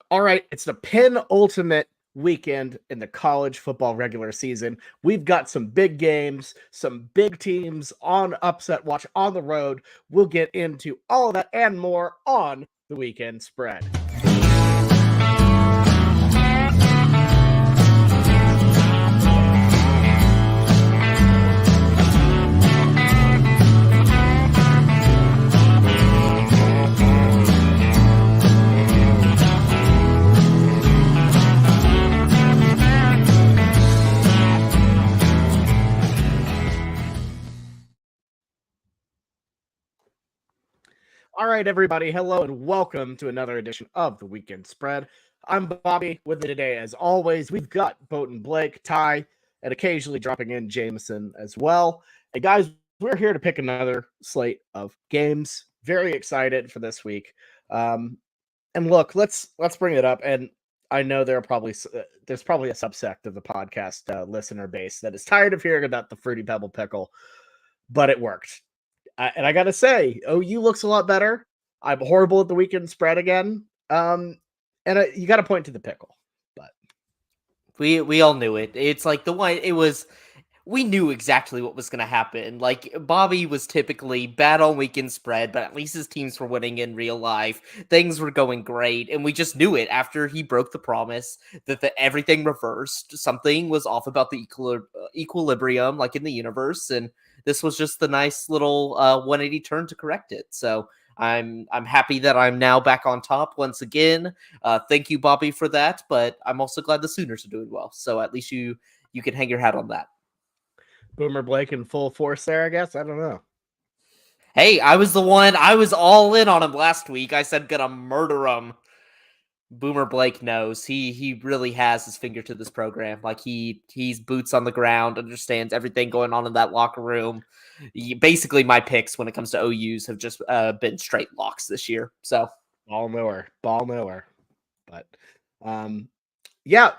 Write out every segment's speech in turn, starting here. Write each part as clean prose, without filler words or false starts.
All right, it's the penultimate weekend in the college football regular season. We've got some big games, some big teams on upset watch on the road. We'll get into all of that and more on the weekend spread. All right, everybody. Hello and welcome to another edition of the Weekend Spread. I'm Bobby. With me today, as always, we've got Bowden Blake, Ty, and occasionally dropping in Jameson as well. And guys, we're here to pick another slate of games. Very excited for this week. And look, let's bring it up. And I know there's probably a subsect of the podcast listener base that is tired of hearing about the Fruity Pebble pickle, but it worked. And I gotta say, OU looks a lot better. I'm horrible at the weekend spread again. And you got to point to the pickle, but we all knew it. It's like the one. It was. We knew exactly what was going to happen. Like, Bobby was typically bad on weekend spread, but at least his teams were winning in real life. Things were going great, and we just knew it after he broke the promise that everything reversed. Something was off about the equilibrium, like in the universe, and this was just the nice little 180 turn to correct it. So I'm happy that I'm now back on top once again. Thank you, Bobby, for that, but I'm also glad the Sooners are doing well. So at least you can hang your hat on that. Boomer Blake in full force there, I guess. I don't know. Hey, I was all in on him last week. I said gonna murder him. Boomer Blake knows. He really has his finger to this program. Like he's boots on the ground, understands everything going on in that locker room. Basically, my picks when it comes to OUs have just been straight locks this year. So ball nowhere. But yeah,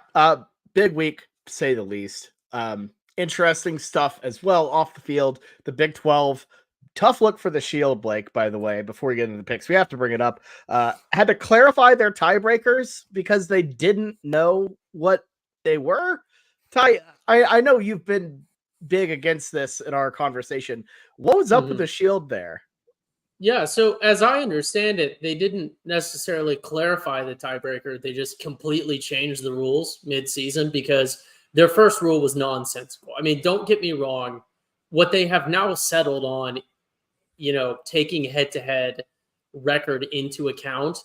big week to say the least. Interesting stuff as well off the field. The Big 12, tough look for the Shield, Blake, by the way, before we get into the picks. We have to bring it up. Had to clarify their tiebreakers because they didn't know what they were. Ty, I know you've been big against this in our conversation. What was up with the Shield there? Yeah, so as I understand it, they didn't necessarily clarify the tiebreaker. They just completely changed the rules mid-season because their first rule was nonsensical. I mean, don't get me wrong. What they have now settled on, taking head-to-head record into account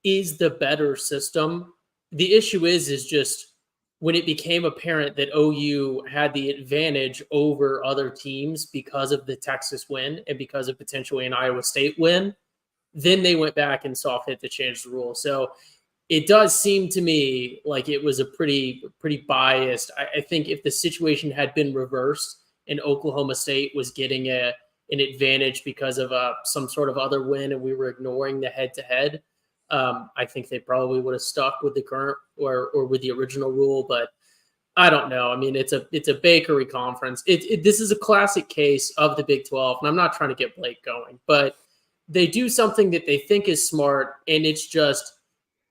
is the better system. The issue is just when it became apparent that OU had the advantage over other teams because of the Texas win and because of potentially an Iowa State win, then they went back and soft hit to change the rule. So it does seem to me like it was a pretty biased. I think if the situation had been reversed and Oklahoma State was getting an advantage because of some sort of other win and we were ignoring the head-to-head, I think they probably would have stuck with the current or with the original rule. But I don't know. I mean, it's a bakery conference. This is a classic case of the Big 12, and I'm not trying to get Blake going, but they do something that they think is smart, and it's just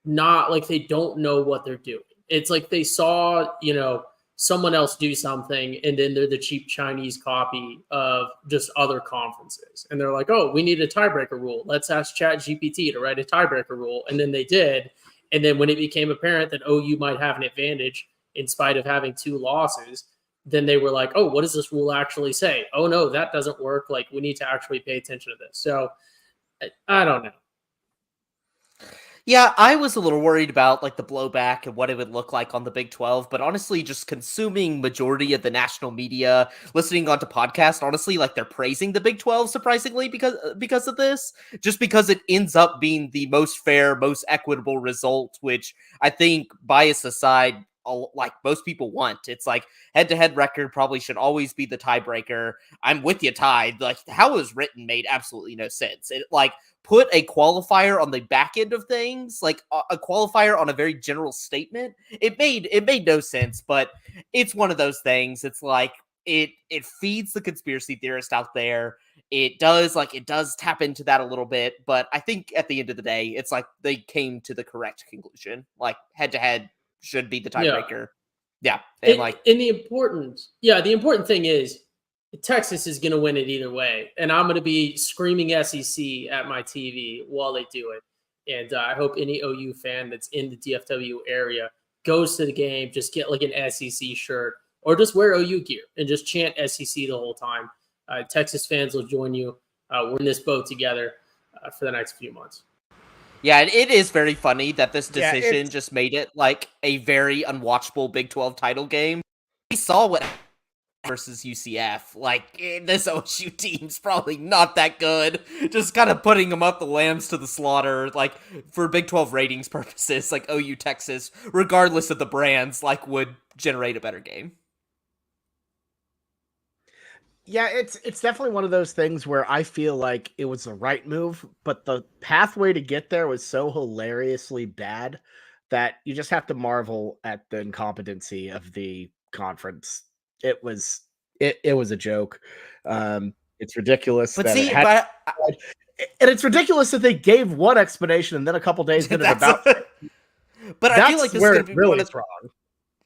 not like they don't know what they're doing. It's like they saw, someone else do something, and then they're the cheap Chinese copy of just other conferences. And they're like, oh, we need a tiebreaker rule. Let's ask ChatGPT to write a tiebreaker rule. And then they did. And then when it became apparent that OU might have an advantage in spite of having 2 losses, then they were like, oh, what does this rule actually say? Oh, no, that doesn't work. Like, we need to actually pay attention to this. So I don't know. Yeah, I was a little worried about like the blowback and what it would look like on the Big 12, but honestly, just consuming majority of the national media, listening onto podcasts, honestly, like they're praising the Big 12 surprisingly because of this, just because it ends up being the most fair, most equitable result, which I think, bias aside, like most people want. It's like head-to-head record probably should always be the tiebreaker. I'm with you, Ty. Like how it was written made absolutely no sense. It like put a qualifier on the back end of things, like a qualifier on a very general statement. It made no sense, but it's one of those things. It's like it feeds the conspiracy theorist out there. it does tap into that a little bit, but I think at the end of the day, it's like they came to the correct conclusion. Like head to head should be the tiebreaker. Yeah. And the important thing is Texas is going to win it either way. And I'm going to be screaming SEC at my TV while they do it. And I hope any OU fan that's in the DFW area goes to the game, just get like an SEC shirt or just wear OU gear and just chant SEC the whole time. Texas fans will join you. We're in this boat together for the next few months. Yeah, and it is very funny that this decision just made it like a very unwatchable Big 12 title game. We saw what versus UCF. Like, this OSU team's probably not that good. Just kind of putting them up the lambs to the slaughter. Like, for Big 12 ratings purposes, like OU Texas, regardless of the brands, like would generate a better game. Yeah, it's definitely one of those things where I feel like it was the right move, but the pathway to get there was so hilariously bad that you just have to marvel at the incompetency of the conference. It was a joke. It's ridiculous. But and it's ridiculous that they gave one explanation and then a couple days did it about. But I feel like this is going to be really wrong.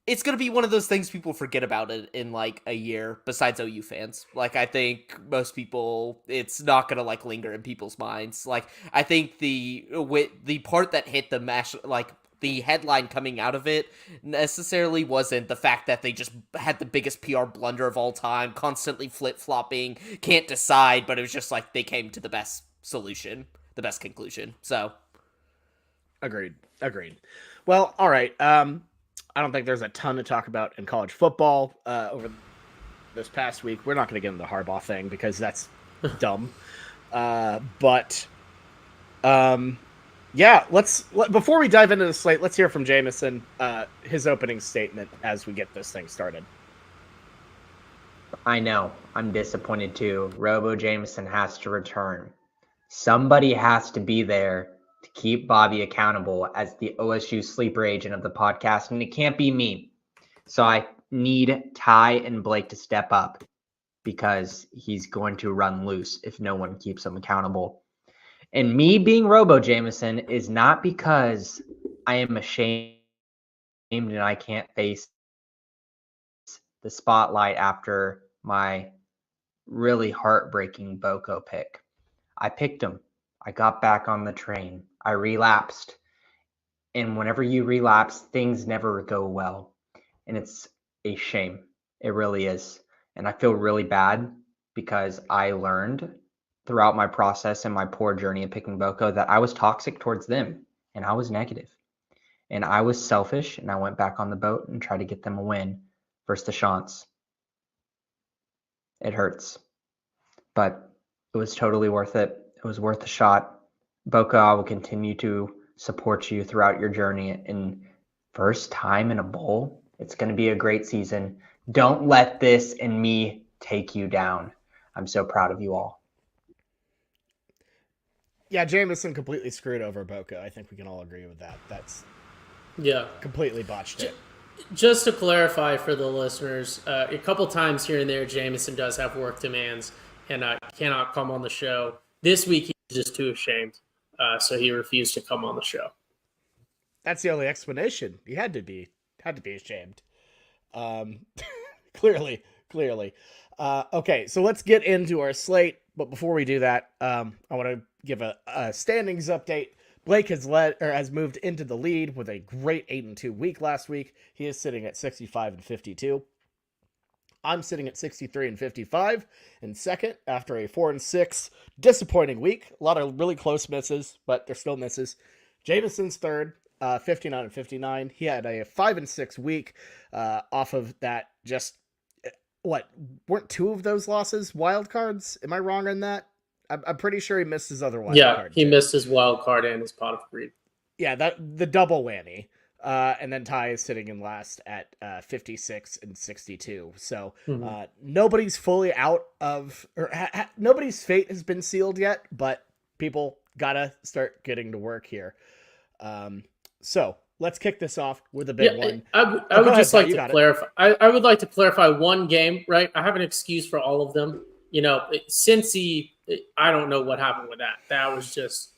It's going to be one of those things people forget about it in like a year, besides OU fans. Like, I think most people, it's not going to like linger in people's minds. Like, I think the part that hit the mash, like the headline coming out of it necessarily wasn't the fact that they just had the biggest PR blunder of all time, constantly flip-flopping, can't decide, but it was just like they came to the best solution, the best conclusion. So. Agreed. Well, all right. I don't think there's a ton to talk about in college football over this past week. We're not going to get into the Harbaugh thing because that's dumb. Yeah, before we dive into the slate, let's hear from Jameson, his opening statement as we get this thing started. I know. I'm disappointed too. Robo Jameson has to return. Somebody has to be there to keep Bobby accountable as the OSU sleeper agent of the podcast, and it can't be me. So I need Ty and Blake to step up because he's going to run loose if no one keeps him accountable. And me being Robo Jameson is not because I am ashamed and I can't face the spotlight after my really heartbreaking Boko pick. I picked him. I got back on the train. I relapsed. And whenever you relapse, things never go well. And it's a shame. It really is. And I feel really bad because I learned throughout my process and my poor journey of picking Boko that I was toxic towards them. And I was negative. And I was selfish. And I went back on the boat and tried to get them a win versus the Chants. It hurts. But it was totally worth it. It was worth a shot. Boko, I will continue to support you throughout your journey. And first time in a bowl, it's going to be a great season. Don't let this and me take you down. I'm so proud of you all. Yeah, Jameson completely screwed over Boko. I think we can all agree with that. That's completely botched it. Just to clarify for the listeners, a couple times here and there, Jameson does have work demands and cannot come on the show. This week, he's just too ashamed, so he refused to come on the show. That's the only explanation. He had to be ashamed. Clearly. Okay, so let's get into our slate. But before we do that, I want to give a standings update. Blake has moved into the lead with a great 8-2 week last week. He is sitting at 65-52. I'm sitting at 63-55 in second after a 4-6 disappointing week. A lot of really close misses, but they're still misses. Jameson's third, 59-59. He had a 5-6 week off of that. Just weren't two of those losses wild cards? Am I wrong on that? I'm pretty sure he missed his other wild card. Yeah, he missed his wild card and his pot of greed. Yeah, the double whammy. And then Ty is sitting in last at 56-62. So nobody's fully out of, or nobody's fate has been sealed yet, but people gotta start getting to work here. So let's kick this off with a big one. I would just like to clarify. I would like to clarify one game, right? I have an excuse for all of them. You know, Cincy I don't know what happened with that. That was just,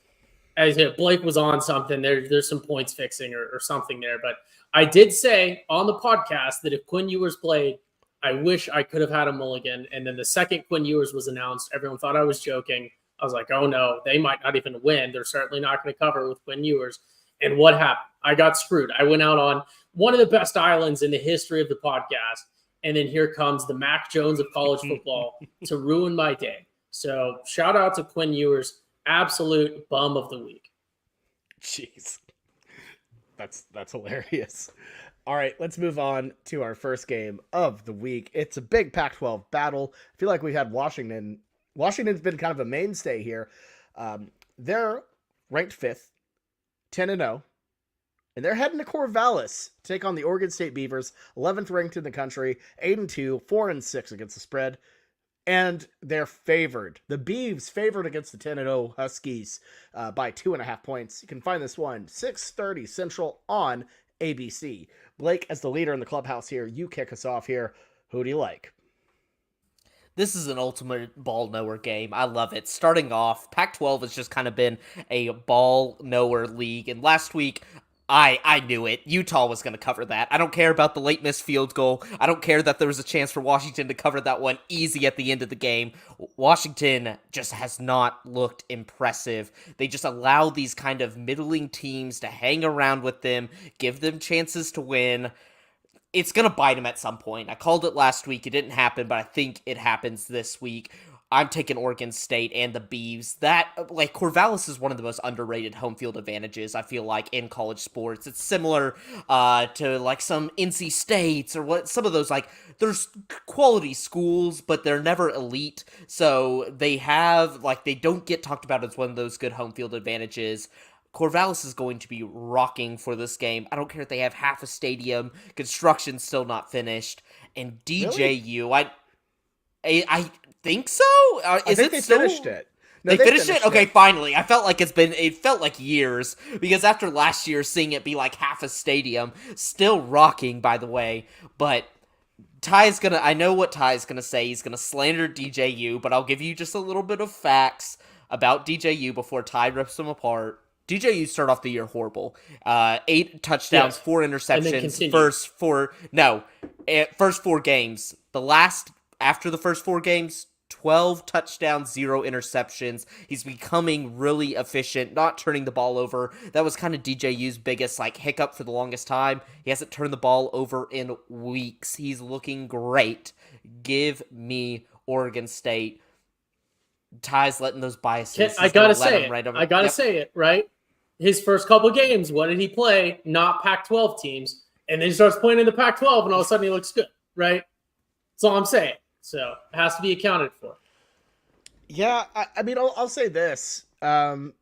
as if Blake was on something. There's some points fixing or something there. But I did say on the podcast that if Quinn Ewers played, I wish I could have had a mulligan. And then the second Quinn Ewers was announced, everyone thought I was joking. I was like, oh no, they might not even win. They're certainly not going to cover with Quinn Ewers. And what happened? I got screwed. I went out on one of the best islands in the history of the podcast. And then here comes the Mac Jones of college football to ruin my day. So shout out to Quinn Ewers, absolute bum of the week. Jeez. That's hilarious. All right, let's move on to our first game of the week. It's a big Pac-12 battle. I feel like we had Washington. Washington's been kind of a mainstay here. They're ranked 5th, 10-0, and they're heading to Corvallis to take on the Oregon State Beavers, 11th ranked in the country, 8-2, 4-6 against the spread, and they're favored. The Beavs favored against the 10-0 Huskies by 2.5 points. You can find this one 6:30 Central on ABC. Blake, as the leader in the clubhouse here, you kick us off here. Who do you like? This is an ultimate ball knower game. I love it. Starting off, Pac-12 has just kind of been a ball knower league. And last week, I knew it. Utah was going to cover that. I don't care about the late missed field goal. I don't care that there was a chance for Washington to cover that one easy at the end of the game. Washington just has not looked impressive. They just allow these kind of middling teams to hang around with them, give them chances to win. It's going to bite them at some point. I called it last week. It didn't happen, but I think it happens this week. I'm taking Oregon State and the Beavs. Corvallis is one of the most underrated home field advantages, I feel like, in college sports. It's similar to, like, some NC States or what some of those, like, there's quality schools, but they're never elite. So they don't get talked about as one of those good home field advantages. Corvallis is going to be rocking for this game. I don't care if they have half a stadium. Construction's still not finished. And DJU, really? I think so. Finished it. No, they finished it? Okay, finally. It felt like years, because after last year, seeing it be like half a stadium, still rocking, by the way. But I know what Ty's gonna say. He's gonna slander DJU, but I'll give you just a little bit of facts about DJU before Ty rips them apart. DJU started off the year horrible. 8 touchdowns, 4 interceptions, first 4 games. After the first 4 games, 12 touchdowns, 0 interceptions. He's becoming really efficient, not turning the ball over. That was kind of DJU's biggest hiccup for the longest time. He hasn't turned the ball over in weeks. He's looking great. Give me Oregon State. Ty's letting those biases. I gotta say it, right? His first couple games, what did he play? Not Pac-12 teams. And then he starts playing in the Pac-12, and all of a sudden he looks good, right? That's all I'm saying. So it has to be accounted for. Yeah, I mean, I'll say this. I'm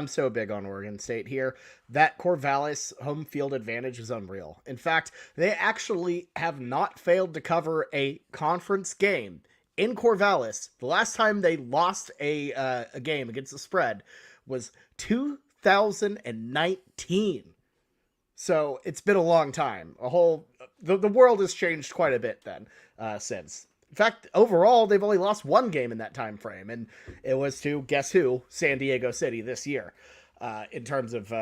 so big on Oregon State here. That Corvallis home field advantage is unreal. In fact, they actually have not failed to cover a conference game in Corvallis. The last time they lost a game against the spread was 2019. So it's been a long time. The world has changed quite a bit then since. In fact, overall, they've only lost 1 game in that time frame, and it was to, guess who, San Diego City this year, in terms of,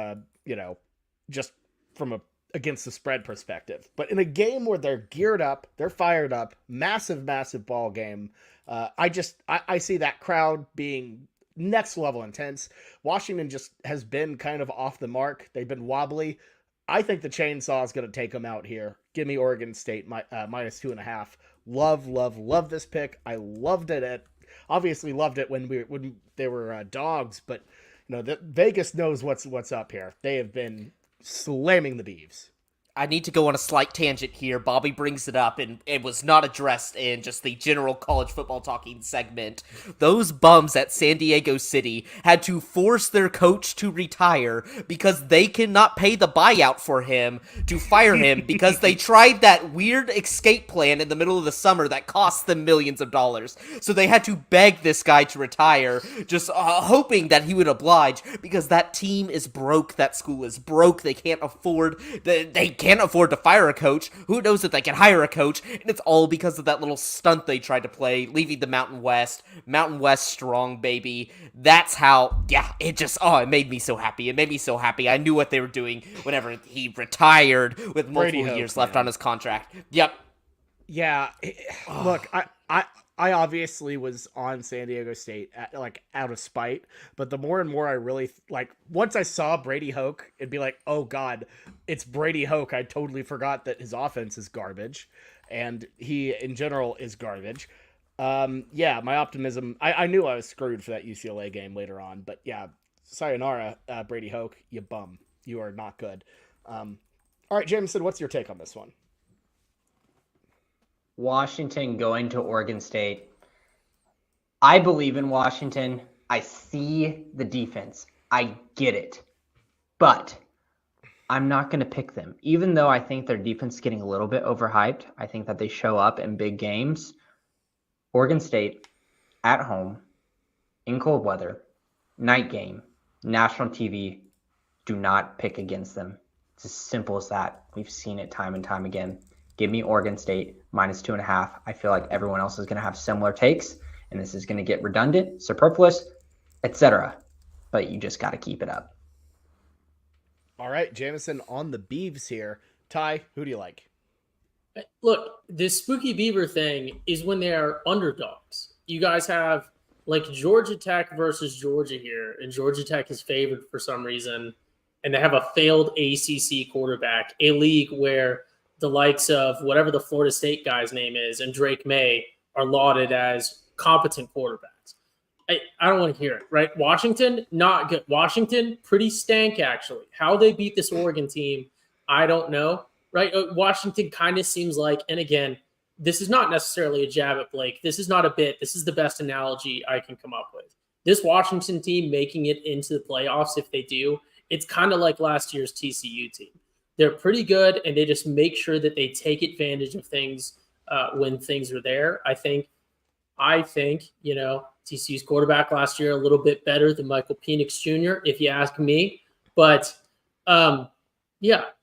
just from against the spread perspective. But in a game where they're geared up, they're fired up, massive ball game, I see that crowd being next level intense. Washington just has been kind of off the mark. They've been wobbly. I think the chainsaw is going to take them out here. Give me Oregon State minus 2.5. Love this pick. I loved it. Obviously loved it when they were dogs, but Vegas knows what's up here. They have been slamming the Beavs. I need to go on a slight tangent here. Bobby brings it up, and it was not addressed in just the general college football talking segment. Those bums at San Diego City had to force their coach to retire because they cannot pay the buyout for him to fire him because they tried that weird escape plan in the middle of the summer that cost them millions of dollars. So they had to beg this guy to retire, just hoping that he would oblige, because that team is broke. That school is broke. They can't afford. They can't afford to fire a coach. Who knows if they can hire a coach? And it's all because of that little stunt they tried to play, leaving the Mountain West. Mountain West strong, baby. That's how, it made me so happy. It made me so happy. I knew what they were doing whenever he retired with multiple years left on his contract. Yep. Yeah. Look, I obviously was on San Diego State out of spite, but the more and more I really once I saw Brady Hoke, it'd be like, oh God, it's Brady Hoke. I totally forgot that his offense is garbage and he in general is garbage. Yeah, my optimism, I knew I was screwed for that UCLA game later on, but yeah, sayonara, Brady Hoke, you bum. You are not good. All right, Jameson, what's your take on this one? Washington going to Oregon State. I believe in Washington. I see the defense. I get it. But I'm not going to pick them. Even though I think their defense is getting a little bit overhyped, I think that they show up in big games. Oregon State, at home, in cold weather, night game, national TV, do not pick against them. It's as simple as that. We've seen it time and time again. Give me Oregon State -2.5. I feel like everyone else is going to have similar takes, and this is going to get redundant, superfluous, etc. But you just got to keep it up. All right, Jameson on the Beavs here. Ty, who do you like? Look, this Spooky Beaver thing is when they are underdogs. You guys have like Georgia Tech versus Georgia here, and Georgia Tech is favored for some reason, and they have a failed ACC quarterback, a league where the likes of whatever the Florida State guy's name is and Drake May are lauded as competent quarterbacks. I don't want to hear it, right? Washington, not good. Washington, pretty stank, actually. How they beat this Oregon team, I don't know, right? Washington kind of seems like, and again, this is not necessarily a jab at Blake. This is not a bit. This is the best analogy I can come up with. This Washington team making it into the playoffs, if they do, it's kind of like last year's TCU team. They're pretty good, and they just make sure that they take advantage of things when things are there. I think, TCU's quarterback last year a little bit better than Michael Penix Jr., if you ask me. But, I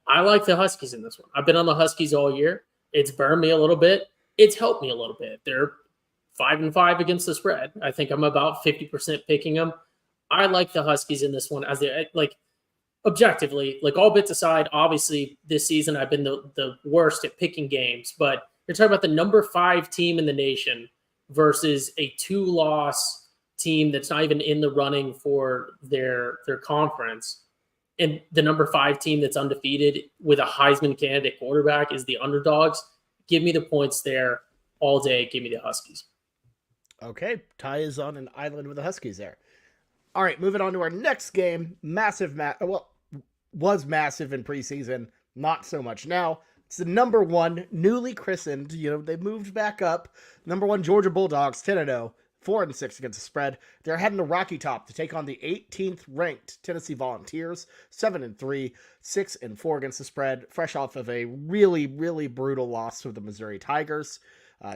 like the Huskies in this one. I've been on the Huskies all year. It's burned me a little bit. It's helped me a little bit. They're 5-5 against the spread. I think I'm about 50% picking them. I like the Huskies in this one as they objectively, all bits aside, obviously this season I've been the worst at picking games, but you're talking about the number 5 team in the nation versus a 2-loss team that's not even in the running for their conference. And the number 5 team that's undefeated with a Heisman candidate quarterback is the underdogs. Give me the points there all day. Give me the Huskies. Okay, Ty is on an island with the Huskies there. All right, moving on to our next game. Was massive in preseason, not so much now. It's the number 1, newly christened, they moved back up. Number 1 Georgia Bulldogs, 10-0, 4-6 against the spread. They're heading to Rocky Top to take on the 18th ranked Tennessee Volunteers, 7-3, 6-4 against the spread, fresh off of a really, really brutal loss to the Missouri Tigers.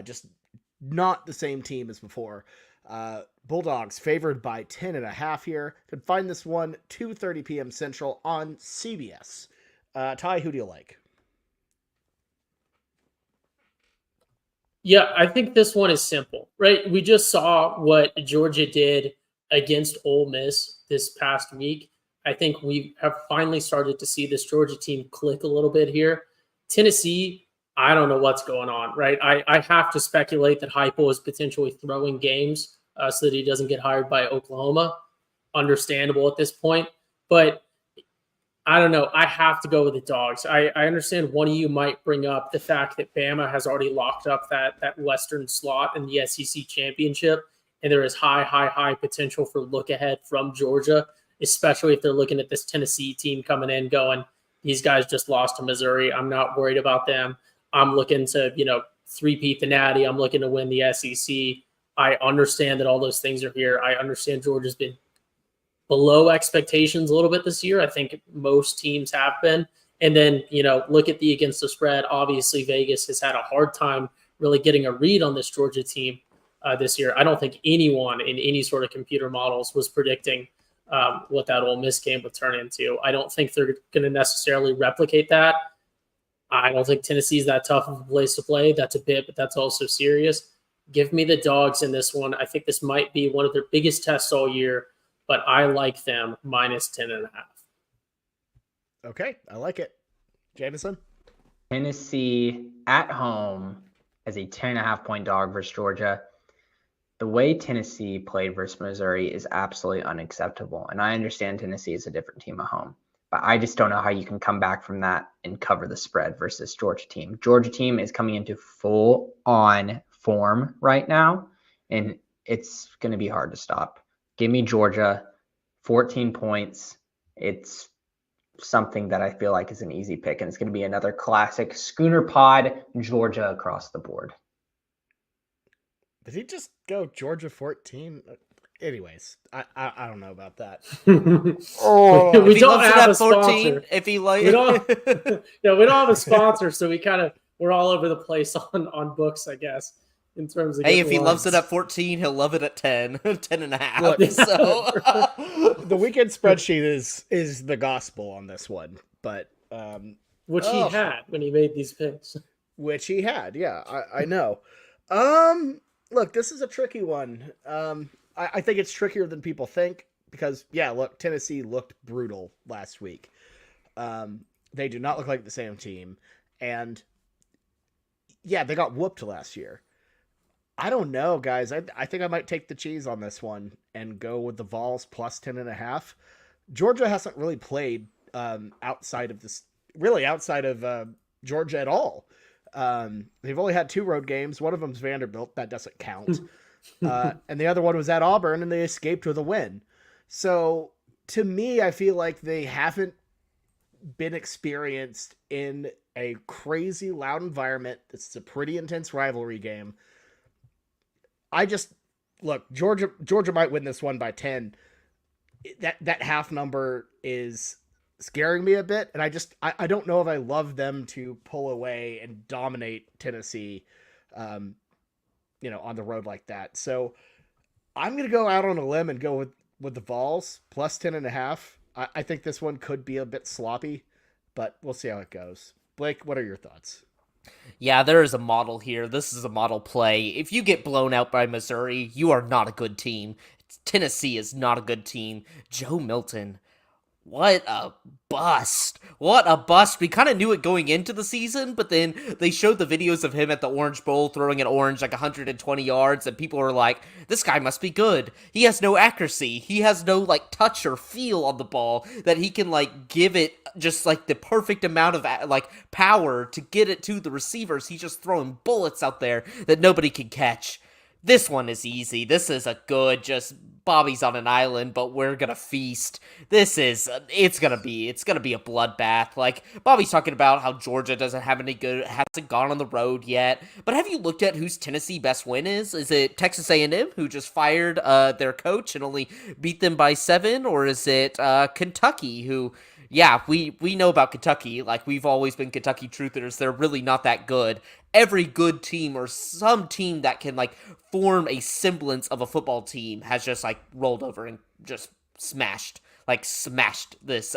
Just not the same team as before. Bulldogs favored by 10.5 here. Could find this one 2:30 p.m. Central on CBS. Ty, who do you like? Yeah, I think this one is simple, right? We just saw what Georgia did against Ole Miss this past week. I think we have finally started to see this Georgia team click a little bit here. Tennessee, I don't know what's going on, right? I have to speculate that Heupel is potentially throwing games so that he doesn't get hired by Oklahoma. Understandable at this point. But I don't know. I have to go with the Dogs. I understand one of you might bring up the fact that Bama has already locked up that Western slot in the SEC championship, and there is high potential for look ahead from Georgia, especially if they're looking at this Tennessee team coming in going, these guys just lost to Missouri. I'm not worried about them. I'm looking to, three-peat the Natty. I'm looking to win the SEC. I understand that all those things are here. I understand Georgia's been below expectations a little bit this year. I think most teams have been. And then, look at the against the spread. Obviously, Vegas has had a hard time really getting a read on this Georgia team this year. I don't think anyone in any sort of computer models was predicting what that Ole Miss game would turn into. I don't think they're going to necessarily replicate that. I don't think Tennessee's that tough of a place to play. That's a bit, but that's also serious. Give me the Dogs in this one. I think this might be one of their biggest tests all year, but I like them minus 10.5. Okay, I like it. Jameson? Tennessee at home as a 10.5-point dog versus Georgia. The way Tennessee played versus Missouri is absolutely unacceptable. And I understand Tennessee is a different team at home, but I just don't know how you can come back from that and cover the spread versus Georgia team. Georgia team is coming into full-on form right now, and it's going to be hard to stop. Give me Georgia, 14 points. It's something that I feel like is an easy pick, and it's going to be another classic Schooner Pod, Georgia across the board. Did he just go Georgia 14? Anyways, I don't know about that. We don't have a 14, sponsor. If he like, we don't have a sponsor, so we're all over the place on books, I guess. In terms of if he loves it at 14, he'll love it at 10, 10.5. Look, so the weekend spreadsheet is the gospel on this one, but which he had when he made these picks. Which he had, yeah, I know. Look, this is a tricky one. I think it's trickier than people think because, yeah, look, Tennessee looked brutal last week. They do not look like the same team, and yeah, they got whooped last year. I don't know, guys. I think I might take the cheese on this one and go with the Vols plus 10.5. Georgia hasn't really played outside of Georgia at all. They've only had 2 road games. One of them's Vanderbilt. That doesn't count. And the other one was at Auburn, and they escaped with a win. So to me, I feel like they haven't been experienced in a crazy loud environment. It's a pretty intense rivalry game. Georgia might win this one by 10. That half number is scaring me a bit, and I don't know if I love them to pull away and dominate Tennessee, on the road like that. So I'm gonna go out on a limb and go with the Vols plus 10.5. I think this one could be a bit sloppy, but we'll see how it goes. Blake, what are your thoughts? Yeah, there is a model here. This is a model play. If you get blown out by Missouri, you are not a good team. Tennessee is not a good team. Joe Milton, what a bust. What a bust. We kind of knew it going into the season, but then they showed the videos of him at the Orange Bowl throwing an orange like 120 yards, and people were like, this guy must be good. He has no accuracy. He has no, touch or feel on the ball that he can, give it just, the perfect amount of, power to get it to the receivers. He's just throwing bullets out there that nobody can catch. This one is easy. This is a good, just Bobby's on an island, but we're gonna feast. It's gonna be a bloodbath. Bobby's talking about how Georgia hasn't gone on the road yet. But have you looked at whose Tennessee best win is? Is it Texas A&M, who just fired their coach and only beat them by 7? Or is it Kentucky, who... Yeah, we know about Kentucky. We've always been Kentucky truthers. They're really not that good. Every good team or some team that can, form a semblance of a football team has just, rolled over and just smashed this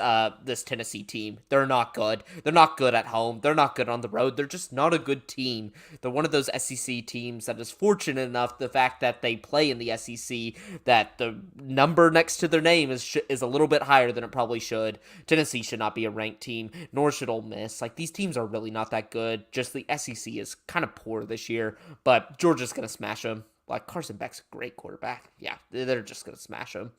Tennessee team. They're not good. They're not good at home. They're not good on the road. They're just not a good team. They're one of those SEC teams that is fortunate enough, the fact that they play in the SEC, that the number next to their name is a little bit higher than it probably should. Tennessee should not be a ranked team, nor should Ole Miss. These teams are really not that good. Just the SEC is kind of poor this year, but Georgia's going to smash them. Carson Beck's a great quarterback. Yeah, they're just going to smash them.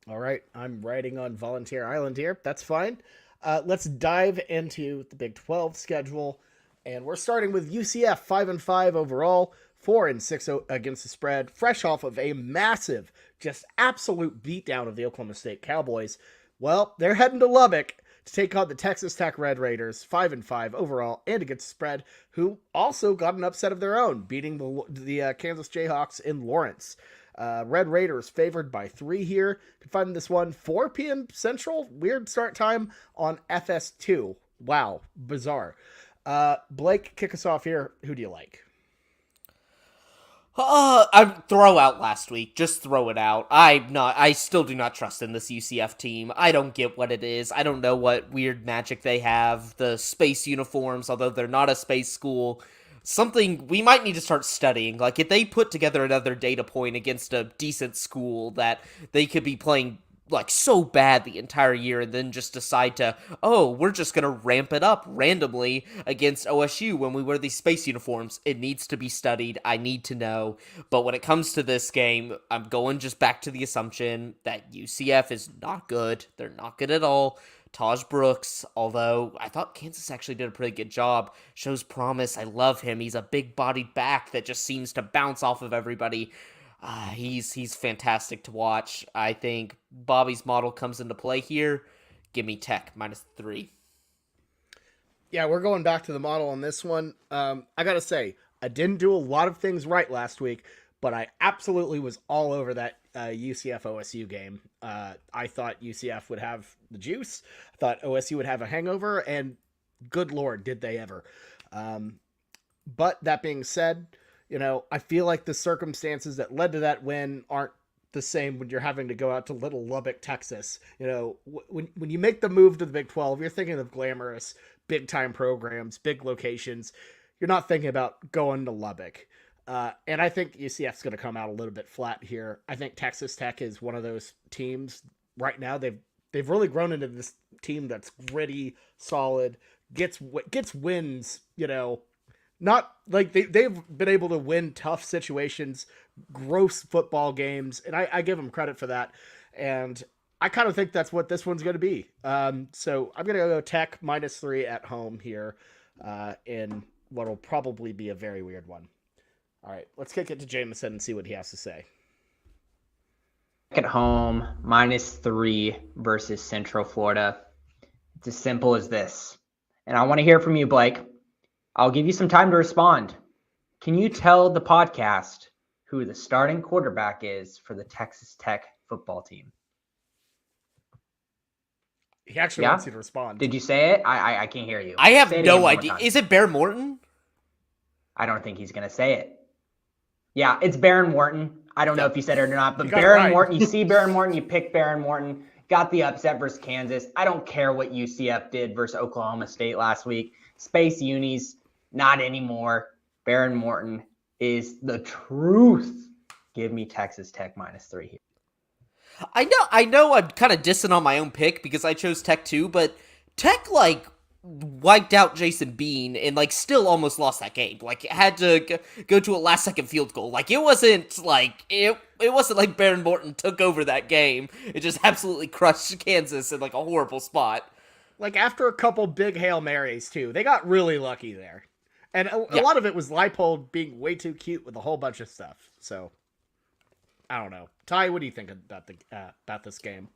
All right, I'm riding on Volunteer Island here. That's fine. Let's dive into the Big 12 schedule, and we're starting with UCF 5-5 overall, 4-6 against the spread, fresh off of a massive, just absolute beatdown of the Oklahoma State Cowboys. Well, they're heading to Lubbock to take on the Texas Tech Red Raiders, 5-5 overall and against the spread, who also got an upset of their own, beating the Kansas Jayhawks in Lawrence. Red Raiders favored by 3 here. You can find this one 4 p.m. Central. Weird start time on FS2. Wow, bizarre. Blake, kick us off here. Who do you like? I'm throw out last week. Just throw it out. I still do not trust in this UCF team. I don't get what it is. I don't know what weird magic they have. The space uniforms, although they're not a space school, something we might need to start studying. Like, if they put together another data point against a decent school that they could be playing like so bad the entire year and then just decide to, oh, we're just gonna ramp it up randomly against OSU when we wear these space uniforms. It needs to be studied. I need to know. But when it comes to this game, I'm going just back to the assumption that UCF is not good. They're not good at all. Taj Brooks, although I thought Kansas actually did a pretty good job, shows promise. I love him. He's a big-bodied back that just seems to bounce off of everybody. He's fantastic to watch. I think Bobby's model comes into play here. Give me Tech -3. Yeah, we're going back to the model on this one. I gotta say, I didn't do a lot of things right last week, but I absolutely was all over that UCF OSU game. I thought UCF would have the juice. I thought OSU would have a hangover, and good Lord, did they ever. But that being said, I feel like the circumstances that led to that win aren't the same when you're having to go out to Little Lubbock, Texas. When you make the move to the Big 12, you're thinking of glamorous, big-time programs, big locations. You're not thinking about going to Lubbock. And I think UCF's going to come out a little bit flat here. I think Texas Tech is one of those teams right now. They've really grown into this team that's gritty, solid, gets wins, not like they've been able to win tough situations, gross football games, and I give them credit for that. And I kind of think that's what this one's going to be. So I'm going to go Tech -3 at home here in what will probably be a very weird one. All right, let's kick it to Jameson and see what he has to say. At home, -3 versus Central Florida. It's as simple as this. And I want to hear from you, Blake. I'll give you some time to respond. Can you tell the podcast who the starting quarterback is for the Texas Tech football team? He actually wants you to respond. Did you say it? I can't hear you. I have no idea. Is it Bear Morton? I don't think he's going to say it. Yeah, it's Baron Morton. I don't know if you said it or not, but Baron Morton, you see Baron Morton, you pick Baron Morton. Got the upset versus Kansas. I don't care what UCF did versus Oklahoma State last week. Space unis, not anymore. Baron Morton is the truth. Give me Texas Tech -3 here. I know I'm kind of dissing on my own pick because I chose Tech too, but Tech, wiped out Jason Bean and, still almost lost that game. It had to go to a last-second field goal. It wasn't, it wasn't like Baron Morton took over that game. It just absolutely crushed Kansas in, a horrible spot. After a couple big Hail Marys, too. They got really lucky there. And a lot of it was Leipold being way too cute with a whole bunch of stuff. So, I don't know. Ty, what do you think about this game?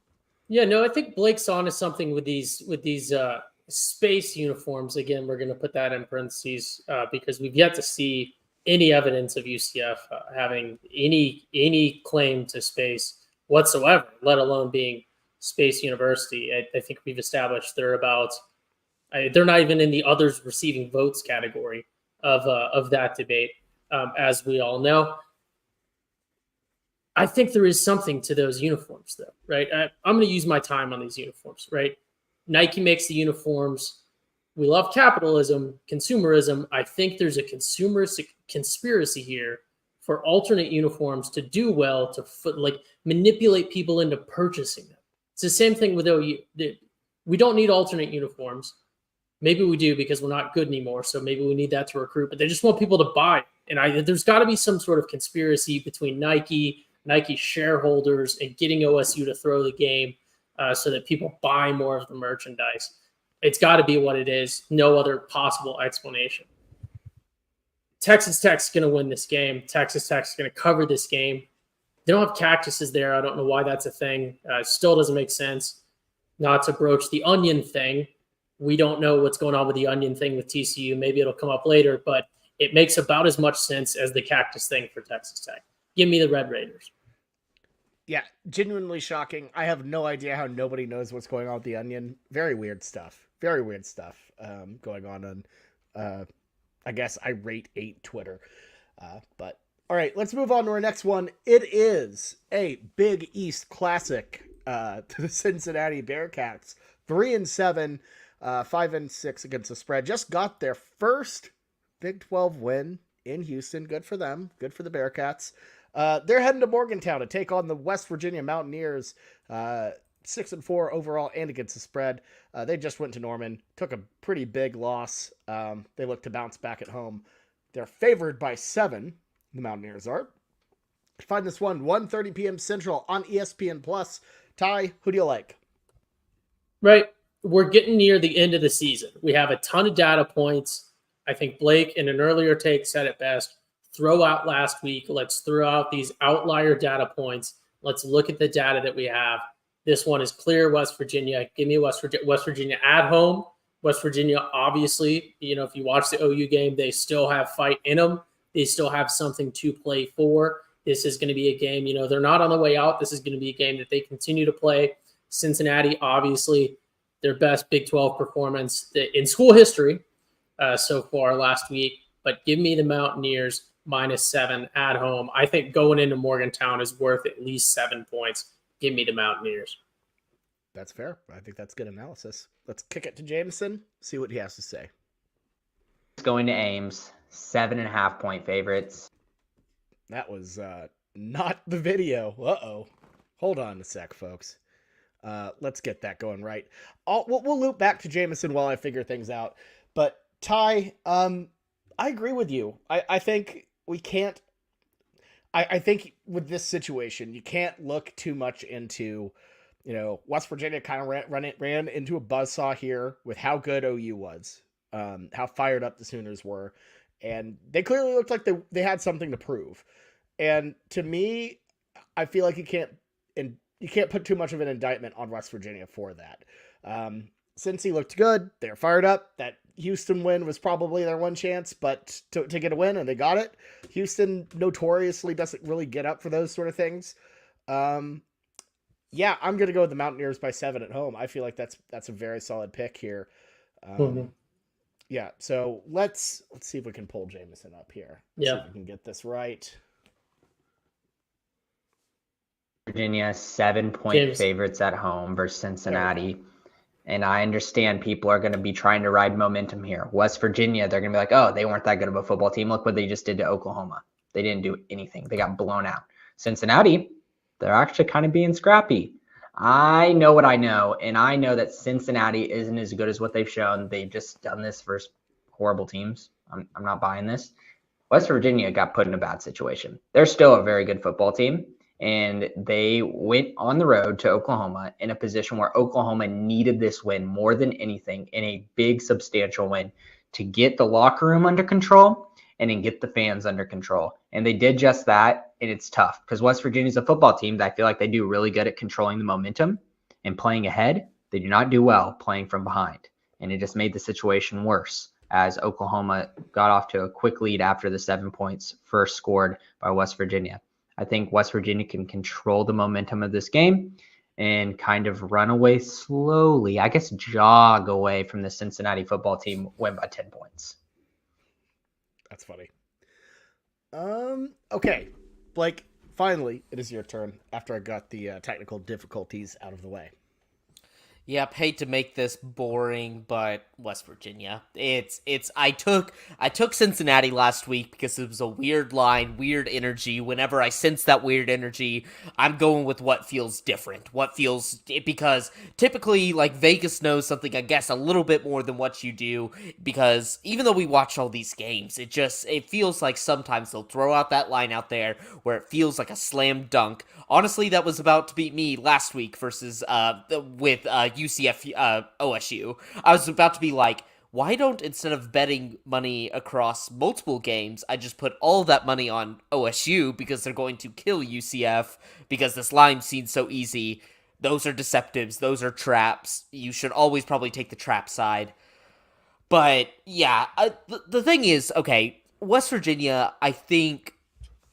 Yeah, no, I think Blake's onto something with these space uniforms. Again, we're going to put that in parentheses because we've yet to see any evidence of UCF having any claim to space whatsoever, let alone being Space University. I think we've established they're not even in the others receiving votes category of that debate, as we all know. I think there is something to those uniforms, though, right? I'm going to use my time on these uniforms, right? Nike makes the uniforms. We love capitalism, consumerism. I think there's a consumerist conspiracy here for alternate uniforms to do well, to manipulate people into purchasing them. It's the same thing with OU. We don't need alternate uniforms. Maybe we do because we're not good anymore, so maybe we need that to recruit. But they just want people to buy. And there's got to be some sort of conspiracy between Nike shareholders, and getting OSU to throw the game so that people buy more of the merchandise. It's got to be what it is. No other possible explanation. Texas Tech's going to win this game. Texas Tech's going to cover this game. They don't have cactuses there. I don't know why that's a thing. Still doesn't make sense. Not to broach the onion thing. We don't know what's going on with the onion thing with TCU. Maybe it'll come up later, but it makes about as much sense as the cactus thing for Texas Tech. Give me the Red Raiders. Yeah, genuinely shocking. I have no idea how nobody knows what's going on with the onion. Very weird stuff. Very weird stuff going on I guess I rate 8 Twitter. But All right, let's move on to our next one. It is a Big East classic to the Cincinnati Bearcats. 3-7, 5-6 against the spread. Just got their first Big 12 win in Houston. Good for them. Good for the Bearcats. They're heading to Morgantown to take on the West Virginia Mountaineers. 6-4 overall and against the spread. They just went to Norman, took a pretty big loss. They look to bounce back at home. They're favored by 7. The Mountaineers are. Find this one 1:30 p.m. Central on ESPN Plus. Ty, who do you like? Right. We're getting near the end of the season. We have a ton of data points. I think Blake in an earlier take said it best. Throw out last week. Let's throw out these outlier data points. Let's look at the data that we have. This one is clear. West Virginia. Give me West Virginia at home. West Virginia, obviously, if you watch the OU game, they still have fight in them. They still have something to play for. This is going to be a game, they're not on the way out. This is going to be a game that they continue to play. Cincinnati, obviously, their best Big 12 performance in school history so far last week. But give me the Mountaineers -7 at home. I think going into Morgantown is worth at least 7 points. Give me the Mountaineers. That's fair. I think that's good analysis. Let's kick it to Jameson, see what he has to say. It's going to Ames. 7.5-point favorites. That was not the video. Uh-oh. Hold on a sec, folks. Let's get that going right. We'll loop back to Jameson while I figure things out. But Ty, I agree with you. I think we can't. I think with this situation, you can't look too much into, West Virginia kind of ran into a buzzsaw here with how good OU was, how fired up the Sooners were. And they clearly looked like they had something to prove. And to me, I feel like you can't put too much of an indictment on West Virginia for that. Since he looked good, they're fired up. That Houston win was probably their one chance, but to get a win, and they got it. Houston notoriously doesn't really get up for those sort of things. Yeah, I'm going to go with the Mountaineers by 7 at home. I feel like that's a very solid pick here. Yeah, so let's see if we can pull Jameson up here. See if we can get this right. Virginia 7-point favorites at home versus Cincinnati. And I understand people are going to be trying to ride momentum here. West Virginia, they're going to be like, oh, they weren't that good of a football team. Look what they just did to Oklahoma. They didn't do anything. They got blown out. Cincinnati, they're actually kind of being scrappy. I know what I know, and I know that Cincinnati isn't as good as what they've shown. They've just done this versus horrible teams. I'm not buying this. West Virginia got put in a bad situation. They're still a very good football team, and they went on the road to Oklahoma in a position where Oklahoma needed this win more than anything, in a big, substantial win, to get the locker room under control and then get the fans under control. And they did just that, and it's tough because West Virginia is a football team that I feel like they do really good at controlling the momentum and playing ahead. They do not do well playing from behind, and it just made the situation worse as Oklahoma got off to a quick lead after the 7 points first scored by West Virginia. I think West Virginia can control the momentum of this game and kind of run away slowly, I guess jog away from the Cincinnati football team, win by 10 points. That's funny. Okay, Blake, finally, it is your turn after I got the technical difficulties out of the way. Yep, hate to make this boring, but West Virginia. I took Cincinnati last week because it was a weird line, weird energy. Whenever I sense that weird energy, I'm going with what feels different. Because typically, like, Vegas knows something, I guess, a little bit more than what you do, because even though we watch all these games, it feels like sometimes they'll throw out that line out there where it feels like a slam dunk. Honestly, that was about to beat me last week versus with UCF OSU. I was about to be like, why don't, instead of betting money across multiple games, I just put all that money on OSU because they're going to kill UCF because this line seems so easy. Those are deceptives. Those are traps. You should always probably take the trap side. But yeah, the thing is, okay, West Virginia, I think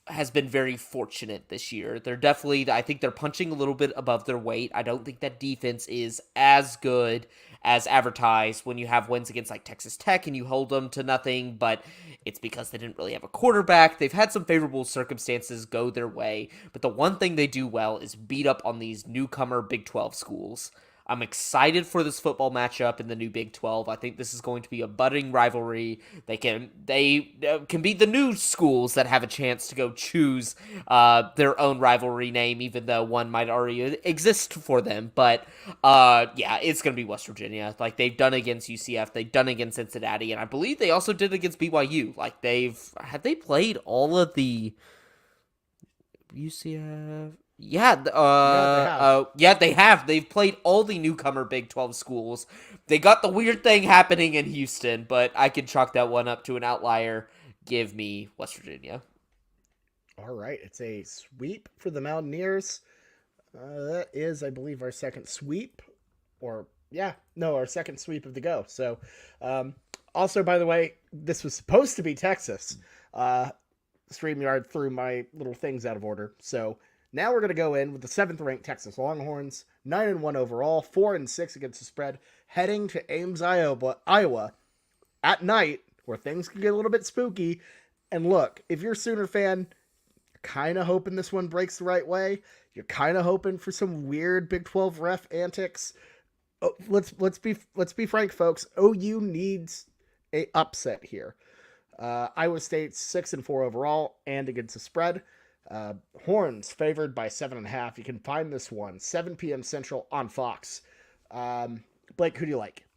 has been very fortunate this year. They're definitely, I think they're punching a little bit above their weight. I don't think that defense is as good as advertised when you have wins against like Texas Tech and you hold them to nothing, but it's because they didn't really have a quarterback. They've had some favorable circumstances go their way, but the one thing they do well is beat up on these newcomer Big 12 schools. I'm excited for this football matchup in the new Big 12. I think this is going to be a budding rivalry. They can be the new schools that have a chance to go choose their own rivalry name, even though one might already exist for them. But yeah, it's going to be West Virginia. Like they've done against UCF, they've done against Cincinnati, and I believe they also did against BYU. Like they played all of the UCF. Yeah, they have. They've played all the newcomer Big 12 schools. They got the weird thing happening in Houston, but I can chalk that one up to an outlier. Give me West Virginia. All right, it's a sweep for the Mountaineers. That is, I believe, our second sweep. Our second sweep of the go. So, also, by the way, this was supposed to be Texas. StreamYard threw my little things out of order, so... Now we're going to go in with the 7th-ranked Texas Longhorns, 9-1 overall, 4-6 against the spread, heading to Ames, Iowa, at night, where things can get a little bit spooky. And look, if you're a Sooner fan, kind of hoping this one breaks the right way. You're kind of hoping for some weird Big 12 ref antics. Oh, let's be frank, folks. OU needs a upset here. Iowa State's 6-4 overall and against the spread. Horns favored by 7.5. You can find this one 7 p.m. Central on Fox. Blake, who do you like?